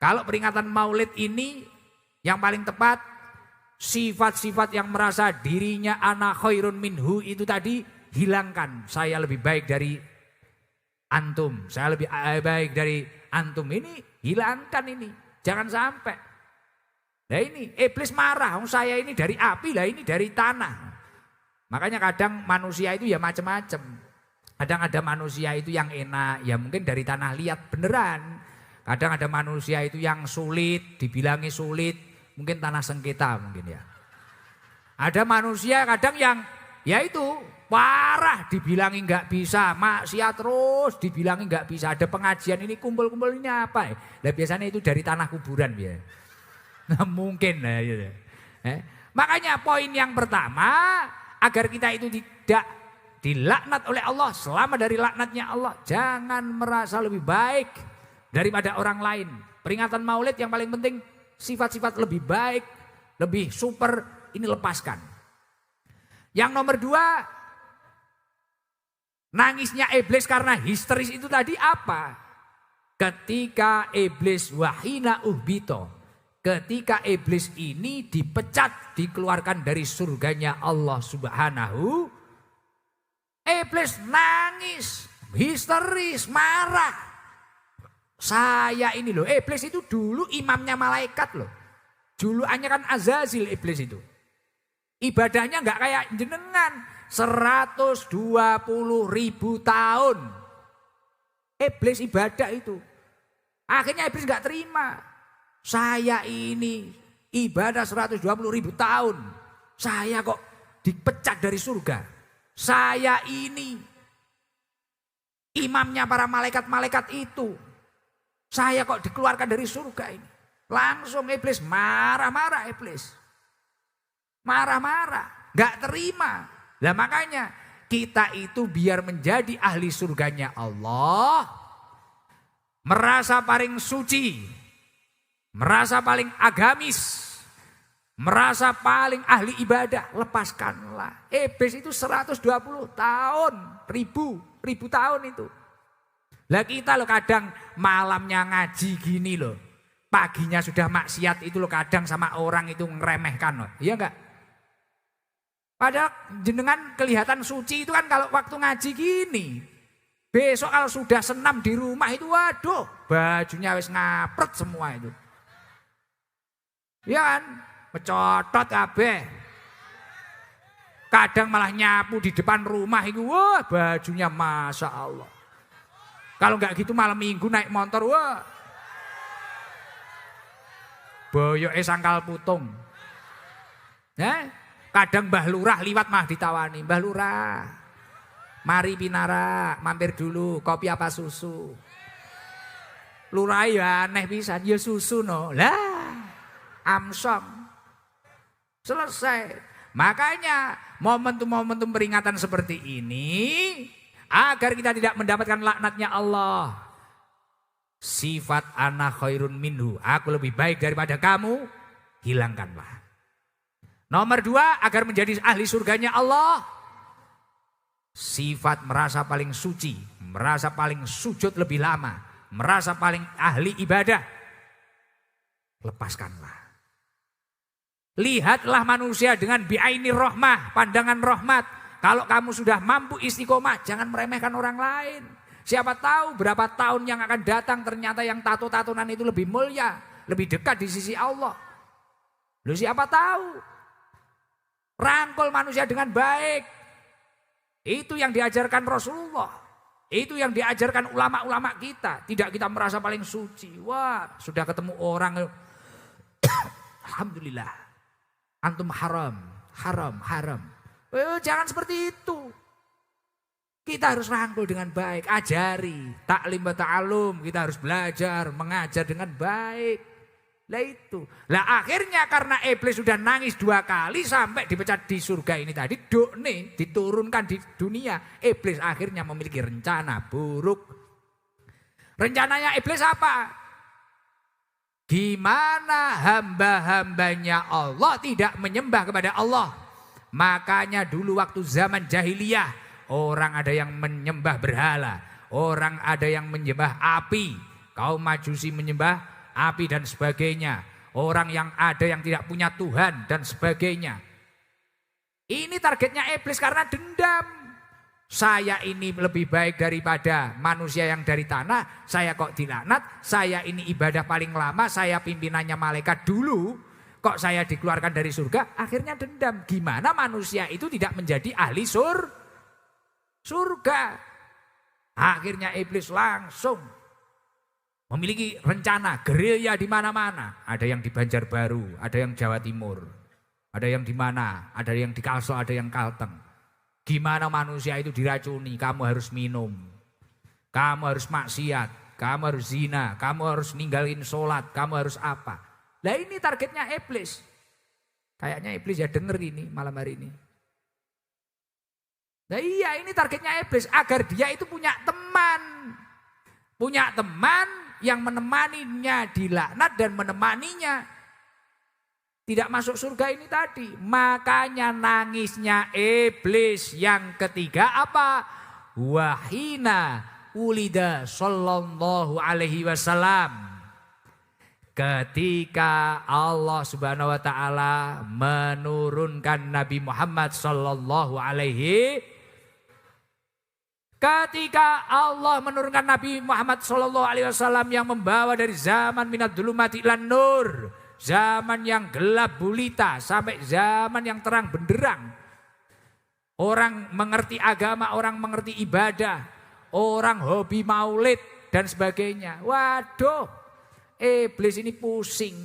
kalau peringatan Maulid ini yang paling tepat, sifat-sifat yang merasa dirinya ana khairun minhu itu tadi hilangkan. Saya lebih baik dari antum, saya lebih baik dari antum. Ini hilangkan ini, jangan sampai. Nah ini iblis marah, saya ini dari api, lah ini dari tanah. Makanya kadang manusia itu ya macam-macam. Kadang ada manusia itu yang enak, ya mungkin dari tanah liat beneran. Kadang ada manusia itu yang sulit, dibilangi sulit, mungkin tanah sengketa mungkin ya. Ada manusia kadang yang ya itu parah, dibilangi nggak bisa, maksiat terus dibilangi nggak bisa. Ada pengajian ini kumpul-kumpul ini apa ya? Nah, biasanya itu dari tanah kuburan ya. Nah, mungkin lah gitu. Makanya poin yang pertama agar kita itu tidak dilaknat oleh Allah, selama dari laknatnya Allah, jangan merasa lebih baik daripada orang lain. Peringatan Maulid yang paling penting sifat-sifat lebih baik, lebih super ini lepaskan. Yang nomor 2, nangisnya iblis karena histeris itu tadi apa? Ketika iblis wahina uhbito, ketika iblis ini dipecat, dikeluarkan dari surganya Allah Subhanahu, iblis nangis, histeris, marah. Saya ini loh, iblis itu dulu imamnya malaikat loh. Julukannya kan Azazil iblis itu. Ibadahnya nggak kayak jenengan, 120.000 tahun. Iblis ibadah itu. Akhirnya iblis nggak terima. Saya ini ibadah 120.000 tahun. Saya kok dipecat dari surga. Saya ini imamnya para malaikat-malaikat itu. Saya kok dikeluarkan dari surga ini. Langsung iblis marah-marah iblis. Marah-marah. Gak terima. Nah makanya kita itu biar menjadi ahli surganya Allah. Merasa paling suci. Merasa paling agamis. Merasa paling ahli ibadah. Lepaskanlah. Iblis itu 120 tahun. Ribu tahun itu. Lah kita loh kadang malamnya ngaji gini loh. Paginya sudah maksiat itu loh kadang sama orang itu ngeremehkan loh. Iya enggak? Padahal jenengan kelihatan suci itu kan kalau waktu ngaji gini. Besok kalau sudah senam di rumah itu waduh bajunya wis ngapret semua itu. Iya kan? Mecotot kabeh. Kadang malah nyapu di depan rumah itu wah bajunya Masya Allah. Kalau enggak gitu malam minggu naik motor, wah. Boyoke sangkal putung. Kadang Mbah Lurah liwat mah ditawani, Mbah Lurah. Mari Pinara, mampir dulu, kopi apa susu. Lurah ya aneh pisan, ya susu no. Lah, Amsong. Selesai. Makanya momentum-momentum peringatan seperti ini agar kita tidak mendapatkan laknatnya Allah. Sifat ana khairun minhu, aku lebih baik daripada kamu, hilangkanlah. Nomor 2, agar menjadi ahli surganya Allah. Sifat merasa paling suci, merasa paling sujud lebih lama, merasa paling ahli ibadah, lepaskanlah. Lihatlah manusia dengan bi'ainir rahmah, pandangan rahmat. Kalau kamu sudah mampu istiqomah, jangan meremehkan orang lain. Siapa tahu berapa tahun yang akan datang ternyata yang tato-tatonan itu lebih mulia, lebih dekat di sisi Allah. Loh, siapa tahu. Rangkul manusia dengan baik. Itu yang diajarkan Rasulullah. Itu yang diajarkan ulama-ulama kita. Tidak kita merasa paling suci. Wah, sudah ketemu orang. Alhamdulillah. Antum haram. Jangan seperti itu. Kita harus rangkul dengan baik, ajari, taklim wa ta'alum, kita harus belajar, mengajar dengan baik. Lah itu. Lah akhirnya karena iblis sudah nangis 2 kali sampai dipecat di surga ini tadi, dokne diturunkan di dunia. Iblis akhirnya memiliki rencana buruk. Rencananya iblis apa? Gimana hamba-hambanya Allah tidak menyembah kepada Allah. Makanya dulu waktu zaman jahiliyah, orang ada yang menyembah berhala, orang ada yang menyembah api, kaum Majusi menyembah api dan sebagainya. Orang yang ada yang tidak punya Tuhan dan sebagainya. Ini targetnya iblis karena dendam. Saya ini lebih baik daripada manusia yang dari tanah, saya kok dilaknat, saya ini ibadah paling lama, saya pimpinannya malaikat dulu, kok saya dikeluarkan dari surga, akhirnya dendam. Gimana manusia itu tidak menjadi ahli surga. Akhirnya iblis langsung memiliki rencana gerilya di mana-mana. Ada yang di Banjarbaru, ada yang Jawa Timur, ada yang di mana, ada yang di Kalsel, ada yang Kalteng. Gimana manusia itu diracuni, kamu harus minum, kamu harus maksiat, kamu harus zina, kamu harus ninggalin sholat, kamu harus apa. Nah ini targetnya iblis. Kayaknya iblis ya denger ini malam hari ini. Nah iya, ini targetnya iblis agar dia itu punya teman. Punya teman yang menemaninya dilaknat dan menemaninya tidak masuk surga ini tadi. Makanya nangisnya iblis yang ketiga apa? Wahina ulida sallallahu alaihi wasallam. Ketika Allah Subhanahu wa taala menurunkan Nabi Muhammad sallallahu alaihi. Ketika Allah menurunkan Nabi Muhammad sallallahu alaihi wasallam yang membawa dari zaman minad dzulumati ilan nur, zaman yang gelap gulita sampai zaman yang terang benderang. Orang mengerti agama, orang mengerti ibadah, orang hobi maulid dan sebagainya. Waduh, iblis ini pusing.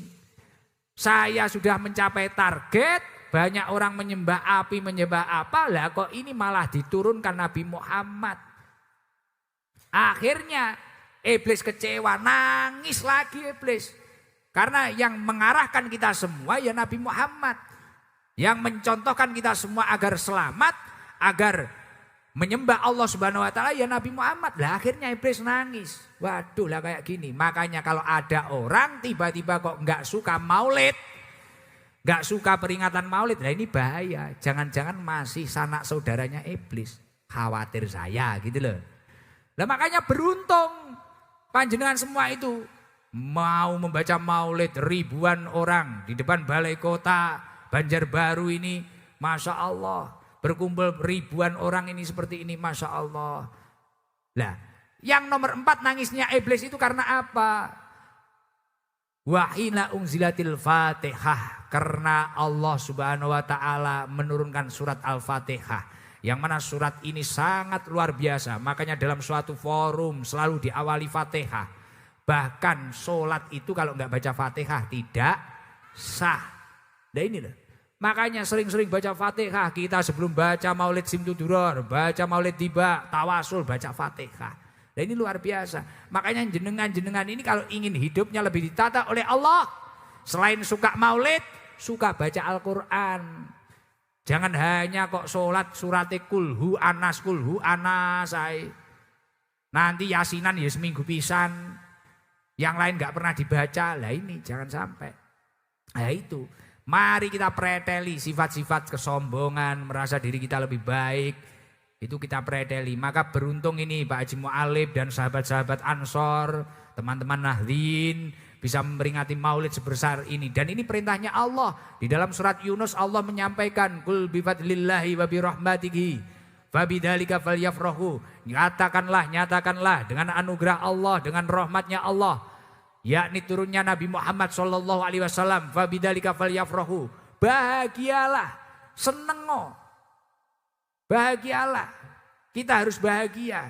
Saya sudah mencapai target, banyak orang menyembah api, menyembah apa, lah kok ini malah diturunkan Nabi Muhammad. Akhirnya iblis kecewa, nangis lagi iblis. Karena yang mengarahkan kita semua ya Nabi Muhammad. Yang mencontohkan kita semua agar selamat, agar menyembah Allah Subhanahu wa taala ya Nabi Muhammad. Lah akhirnya iblis nangis. Waduh lah kayak gini. Makanya kalau ada orang tiba-tiba kok enggak suka maulid, enggak suka peringatan maulid, lah ini bahaya. Jangan-jangan masih sanak saudaranya iblis. Khawatir saya gitu loh. Lah makanya beruntung panjenengan semua itu mau membaca maulid ribuan orang di depan balai kota Banjarbaru ini, Masya Allah. Berkumpul ribuan orang ini seperti ini, Masya Allah. Lah, yang nomor 4 nangisnya iblis itu karena apa? Wahina unzilatil Fatihah. Karena Allah Subhanahu wa taala menurunkan surat Al-Fatihah. Yang mana surat ini sangat luar biasa. Makanya dalam suatu forum selalu diawali Fatihah. Bahkan sholat itu kalau nggak baca Fatihah tidak sah. Nah ini loh. Makanya sering-sering baca Fatihah. Kita sebelum baca maulid Simtuduror, baca maulid tiba, tawasul, baca Fatihah. Nah ini luar biasa. Makanya jenengan-jenengan ini kalau ingin hidupnya lebih ditata oleh Allah. Selain suka maulid, suka baca Al-Quran. Jangan hanya kok sholat surate kulhu anas nanti yasinan ya seminggu pisan. Yang lain gak pernah dibaca. Lah ini jangan sampai. Nah itu. Mari kita preteli sifat-sifat kesombongan. Merasa diri kita lebih baik. Itu kita preteli. Maka beruntung ini Pak Haji Mu'alib dan sahabat-sahabat Ansor, teman-teman Nahdlin bisa memperingati maulid sebesar ini. Dan ini perintahnya Allah. Di dalam surat Yunus Allah menyampaikan, Qul bifadlillahi wa birahmatihi fabidzalika falyafrahu. Nyatakanlah dengan anugerah Allah, dengan rahmatnya Allah, yakni turunnya Nabi Muhammad SAW, fabidzalika falyafrahu. Bahagialah, seneng. Bahagialah, kita harus bahagia.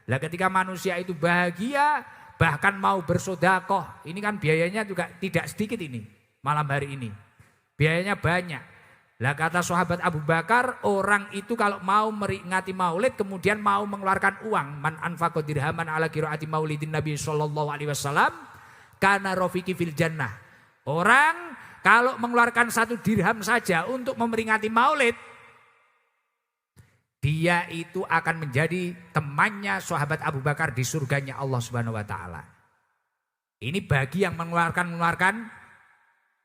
Lah ketika manusia itu bahagia, bahkan mau bersodakoh, ini kan biayanya juga tidak sedikit ini, malam hari ini. Biayanya banyak. Lah kata sahabat Abu Bakar, orang itu kalau mau meringati maulid kemudian mau mengeluarkan uang, man anfaqa dirhaman ala qiraati maulidin Nabi sallallahu alaihi wasallam kana rafiqi fil jannah. Orang kalau mengeluarkan 1 dirham saja untuk memperingati maulid, dia itu akan menjadi temannya sahabat Abu Bakar di surganya Allah Subhanahu wa taala. Ini bagi yang mengeluarkan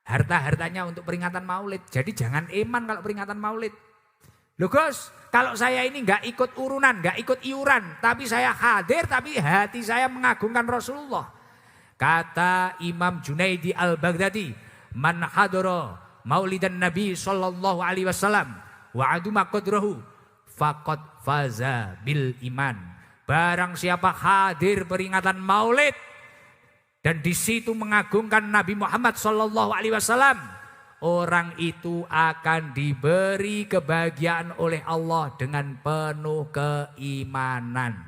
harta-hartanya untuk peringatan maulid. Jadi jangan eman kalau peringatan maulid. Loh Gus, kalau saya ini enggak ikut urunan, enggak ikut iuran, tapi saya hadir, tapi hati saya mengagungkan Rasulullah. Kata Imam Junaidi Al-Baghdadi, man hadara maulidan Nabi sallallahu alaihi wasallam wa aduma qadrahu faqad faza bil iman. Barang siapa hadir peringatan maulid dan di situ mengagungkan Nabi Muhammad sallallahu alaihi wasallam, orang itu akan diberi kebahagiaan oleh Allah dengan penuh keimanan.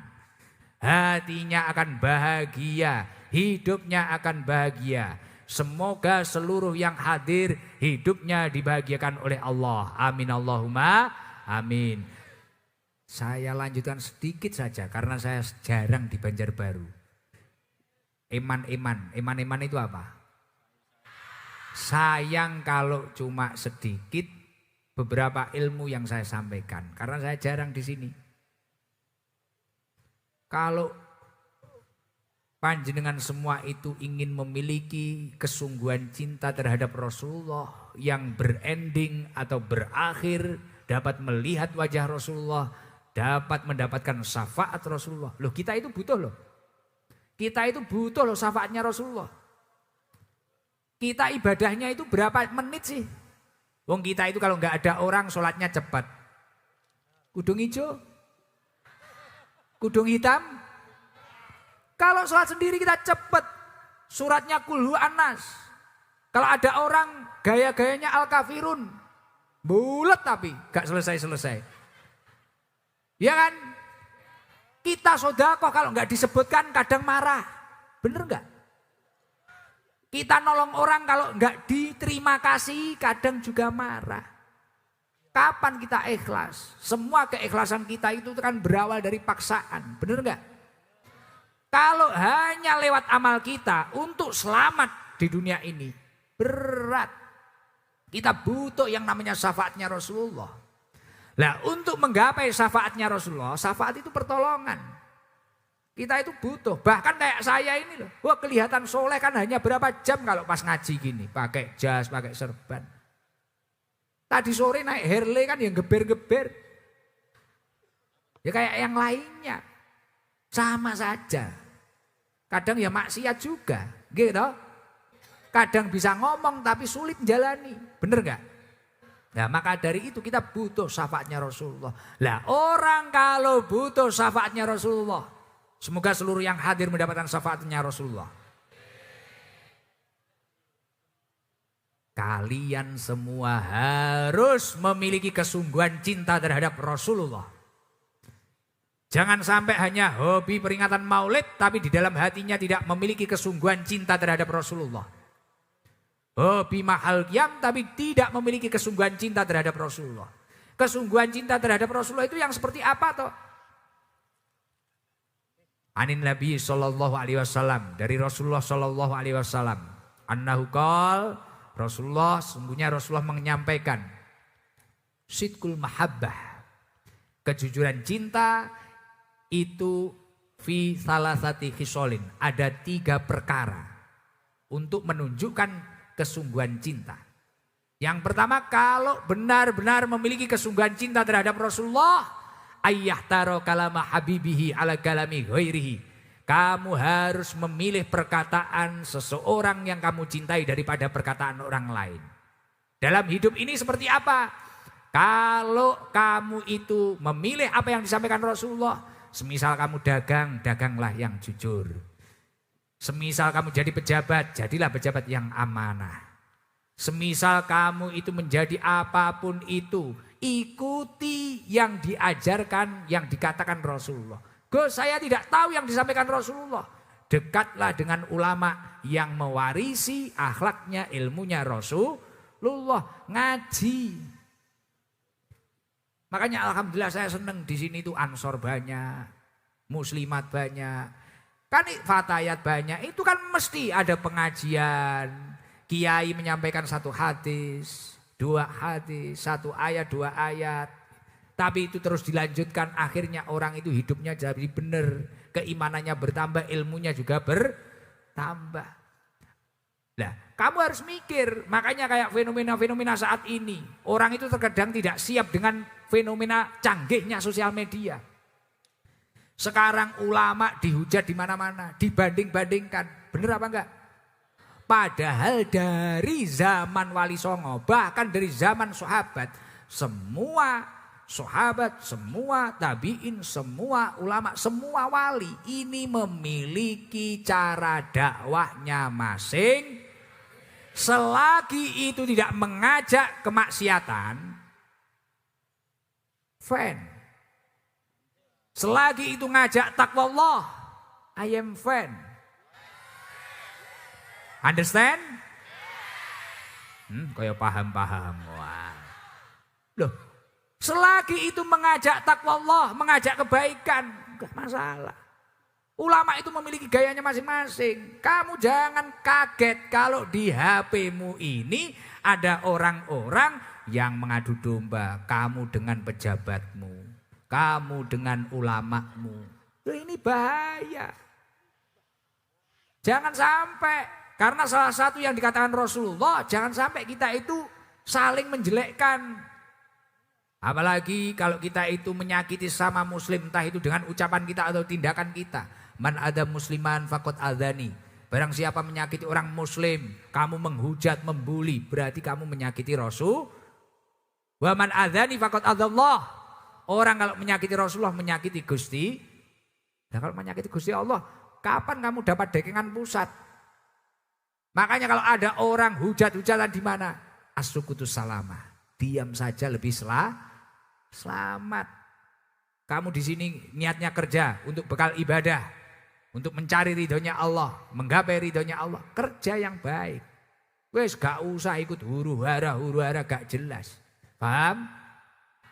Hatinya akan bahagia, hidupnya akan bahagia. Semoga seluruh yang hadir hidupnya dibahagiakan oleh Allah. Amin Allahumma amin. Saya lanjutkan sedikit saja karena saya jarang di Banjarbaru. Eman itu apa? Sayang kalau cuma sedikit beberapa ilmu yang saya sampaikan karena saya jarang di sini. Kalau panjenengan semua itu ingin memiliki kesungguhan cinta terhadap Rasulullah yang berending atau berakhir dapat melihat wajah Rasulullah, dapat mendapatkan syafaat Rasulullah. Loh kita itu butuh loh. Kita itu butuh loh syafaatnya Rasulullah. Kita ibadahnya itu berapa menit sih? Wong kita itu kalau nggak ada orang sholatnya cepat. Kudung hijau, kudung hitam. Kalau sholat sendiri kita cepat. Suratnya kulhu anas. Kalau ada orang gaya-gayanya al-kafirun. Bulet tapi gak selesai-selesai. Ya kan? Kita sedekah kalau nggak disebutkan kadang marah. Bener nggak? Kita nolong orang kalau nggak diterima kasih kadang juga marah. Kapan kita ikhlas? Semua keikhlasan kita itu kan berawal dari paksaan. Bener nggak? Kalau hanya lewat amal kita untuk selamat di dunia ini berat. Kita butuh yang namanya syafaatnya Rasulullah. Nah untuk menggapai syafaatnya Rasulullah, syafaat itu pertolongan. Kita itu butuh, bahkan kayak saya ini loh. Wah kelihatan soleh kan hanya berapa jam kalau pas ngaji gini. Pakai jas, pakai serban. Tadi sore naik Harley kan yang geber-geber. Ya kayak yang lainnya. Sama saja. Kadang ya maksiat juga. Gitu. Kadang bisa ngomong tapi sulit menjalani. Bener gak? Nah maka dari itu kita butuh syafaatnya Rasulullah. Lah orang kalau butuh syafaatnya Rasulullah, semoga seluruh yang hadir mendapatkan syafaatnya Rasulullah. Kalian semua harus memiliki kesungguhan cinta terhadap Rasulullah. Jangan sampai hanya hobi peringatan maulid tapi di dalam hatinya tidak memiliki kesungguhan cinta terhadap Rasulullah. Hobi mahal qiyam tapi tidak memiliki kesungguhan cinta terhadap Rasulullah. Kesungguhan cinta terhadap Rasulullah itu yang seperti apa toh? Anin Nabi sallallahu alaihi wasallam, dari Rasulullah sallallahu alaihi wasallam. Annahu qol, Rasulullah sungguhnya Rasulullah menyampaikan sidqul mahabbah. Kejujuran cinta itu fi salasati khisolin, ada 3 perkara untuk menunjukkan kesungguhan cinta. Yang pertama, kalau benar-benar memiliki kesungguhan cinta terhadap Rasulullah, ayyahtaro kalama habibihi ala kalami ghairihi. Kamu harus memilih perkataan seseorang yang kamu cintai daripada perkataan orang lain. Dalam hidup ini seperti apa? Kalau kamu itu memilih apa yang disampaikan Rasulullah, semisal kamu dagang, daganglah yang jujur. Semisal kamu jadi pejabat, jadilah pejabat yang amanah. Semisal kamu itu menjadi apapun itu, ikuti yang diajarkan, yang dikatakan Rasulullah. Gus, saya tidak tahu yang disampaikan Rasulullah. Dekatlah dengan ulama yang mewarisi akhlaknya, ilmunya Rasulullah, ngaji. Makanya alhamdulillah saya senang di sini tuh ansor banyak, muslimat banyak, kan fatayat banyak. Itu kan mesti ada pengajian. Kiai menyampaikan satu hadis, dua hadis, satu ayat, dua ayat. Tapi itu terus dilanjutkan, akhirnya orang itu hidupnya jadi benar. Keimanannya bertambah, ilmunya juga bertambah. Nah, kamu harus mikir, makanya kayak fenomena-fenomena saat ini. Orang itu terkadang tidak siap dengan fenomena canggihnya sosial media. Sekarang ulama dihujat di mana-mana, dibanding-bandingkan. Benar apa enggak? Padahal dari zaman Wali Songo, bahkan dari zaman sahabat, semua sahabat, semua tabiin, semua ulama, semua wali ini memiliki cara dakwahnya masing. Selagi itu tidak mengajak kemaksiatan, fan. Selagi itu ngajak takwa Allah, I am fan. Understand? Kayak paham-paham. Wah. Loh, selagi itu mengajak takwa Allah, mengajak kebaikan, enggak masalah. Ulama itu memiliki gayanya masing-masing. Kamu jangan kaget kalau di HP-mu ini ada orang-orang yang mengadu domba. Kamu dengan pejabatmu, kamu dengan ulamamu. Loh, ini bahaya. Jangan sampai. Karena salah satu yang dikatakan Rasulullah, jangan sampai kita itu saling menjelekkan. Apalagi kalau kita itu menyakiti sama muslim, entah itu dengan ucapan kita atau tindakan kita. Man ada musliman faqad adzani. Barang siapa menyakiti orang muslim, kamu menghujat, membuli, berarti kamu menyakiti Rasul. Wa man adzani faqad adzallah. Orang kalau menyakiti Rasulullah, menyakiti Gusti. Nah, kalau menyakiti Gusti Allah, kapan kamu dapat dekengan pusat? Makanya kalau ada orang hujat-hujatan di mana? As-sukutus salamah. Diam saja lebih selamat. Kamu di sini niatnya kerja untuk bekal ibadah, untuk mencari ridhonya Allah, menggapai ridhonya Allah. Kerja yang baik. Wes gak usah ikut huru-hara gak jelas. Paham?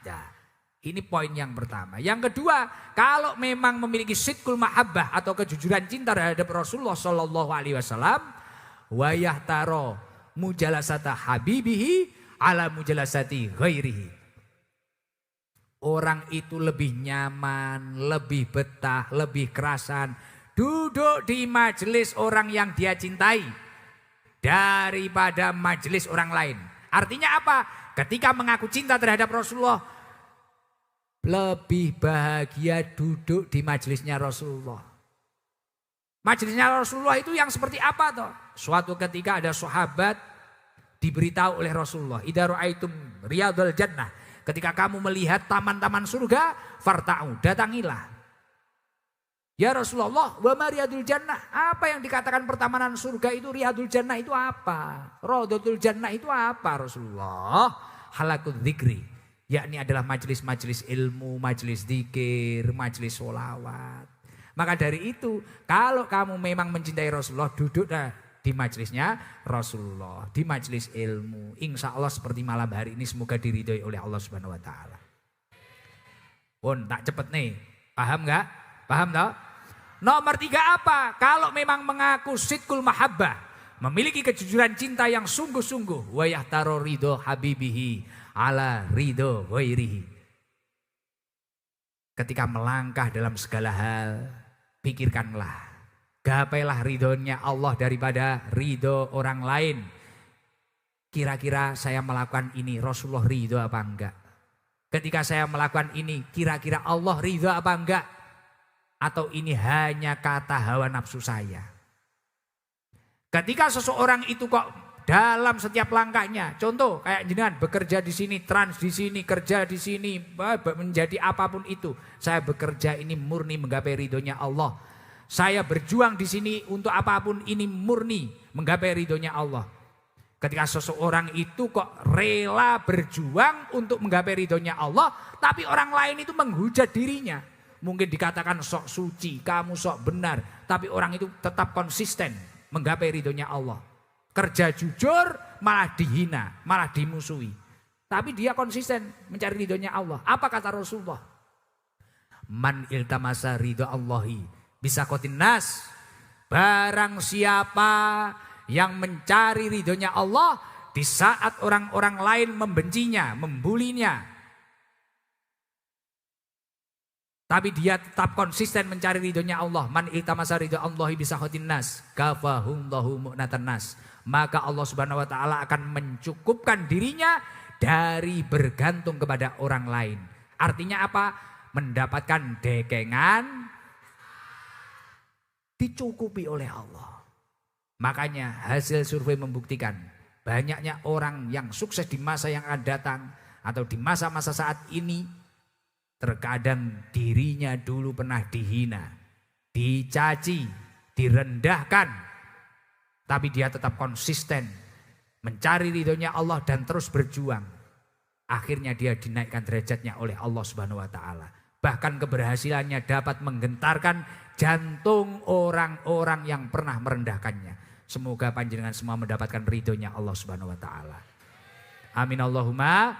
Nah, ini poin yang pertama. Yang kedua, kalau memang memiliki sidqul mahabbah atau kejujuran cinta terhadap Rasulullah sallallahu alaihi wasallam, wa yahtaro mujalasata habibihi ala mujalasati ghairihi. Orang itu lebih nyaman, lebih betah, lebih kerasan duduk di majelis orang yang dia cintai daripada majelis orang lain. Artinya apa? Ketika mengaku cinta terhadap Rasulullah, lebih bahagia duduk di majelisnya Rasulullah. Majelisnya Rasulullah itu yang seperti apa toh? Suatu ketika ada sahabat diberitahu oleh Rasulullah, idza ra'aitum riyadul jannah, ketika kamu melihat taman-taman surga, farta'u, datangilah. Ya Rasulullah, wa ma riyadul jannah? Apa yang dikatakan pertamanan surga itu, riyadul jannah itu apa? Raudatul jannah itu apa Rasulullah? Halakul dzikri, yakni adalah majelis-majelis ilmu, majelis zikir, majelis sholawat. Maka dari itu, kalau kamu memang mencintai Rasulullah, duduklah di majelisnya Rasulullah, di majelis ilmu. Insya Allah seperti malam hari ini semoga diridhoi oleh Allah Subhanahu Wa Taala. Pun tak cepet nih, paham nggak? Paham toh? Nomor 3 apa? Kalau memang mengaku sidqul mahabbah, memiliki kejujuran cinta yang sungguh-sungguh, wa yahtaro ridho habibihi ala ridho ghairihi. Ketika melangkah dalam segala hal, pikirkanlah, gapailah ridhonya Allah daripada ridho orang lain. Kira-kira saya melakukan ini, Rasulullah ridho apa enggak? Ketika saya melakukan ini, kira-kira Allah ridha apa enggak? Atau ini hanya kata hawa nafsu saya? Ketika seseorang itu kok dalam setiap langkahnya, contoh kayak jenengan bekerja di sini, trans di sini, kerja di sini, menjadi apapun itu, saya bekerja ini murni menggapai ridhonya Allah. Saya berjuang di sini untuk apapun ini murni menggapai ridhonya Allah. Ketika seseorang itu kok rela berjuang untuk menggapai ridhonya Allah, tapi orang lain itu menghujat dirinya. Mungkin dikatakan sok suci, kamu sok benar, tapi orang itu tetap konsisten menggapai ridhonya Allah. Kerja jujur malah dihina, malah dimusuhi. Tapi dia konsisten mencari ridhonya Allah. Apa kata Rasulullah? Man iltamasa ridho Allahi bisa kotin nas. Barang siapa yang mencari ridhonya Allah di saat orang-orang lain membencinya, membulinya, tapi dia tetap konsisten mencari ridhonya Allah. Man iltamasa ridho Allahi bisa kotin nas kafahumlahu mu'natan nas. Maka Allah Subhanahu wa taala akan mencukupkan dirinya dari bergantung kepada orang lain. Artinya apa? Mendapatkan dekengan dicukupi oleh Allah. Makanya hasil survei membuktikan banyaknya orang yang sukses di masa yang akan datang atau di masa-masa saat ini, terkadang dirinya dulu pernah dihina, dicaci, direndahkan. Tapi dia tetap konsisten mencari ridhonya Allah dan terus berjuang. Akhirnya dia dinaikkan derajatnya oleh Allah Subhanahu wa taala. Bahkan keberhasilannya dapat menggentarkan jantung orang-orang yang pernah merendahkannya. Semoga panjenengan semua mendapatkan ridhonya Allah Subhanahu wa taala. Amin Allahumma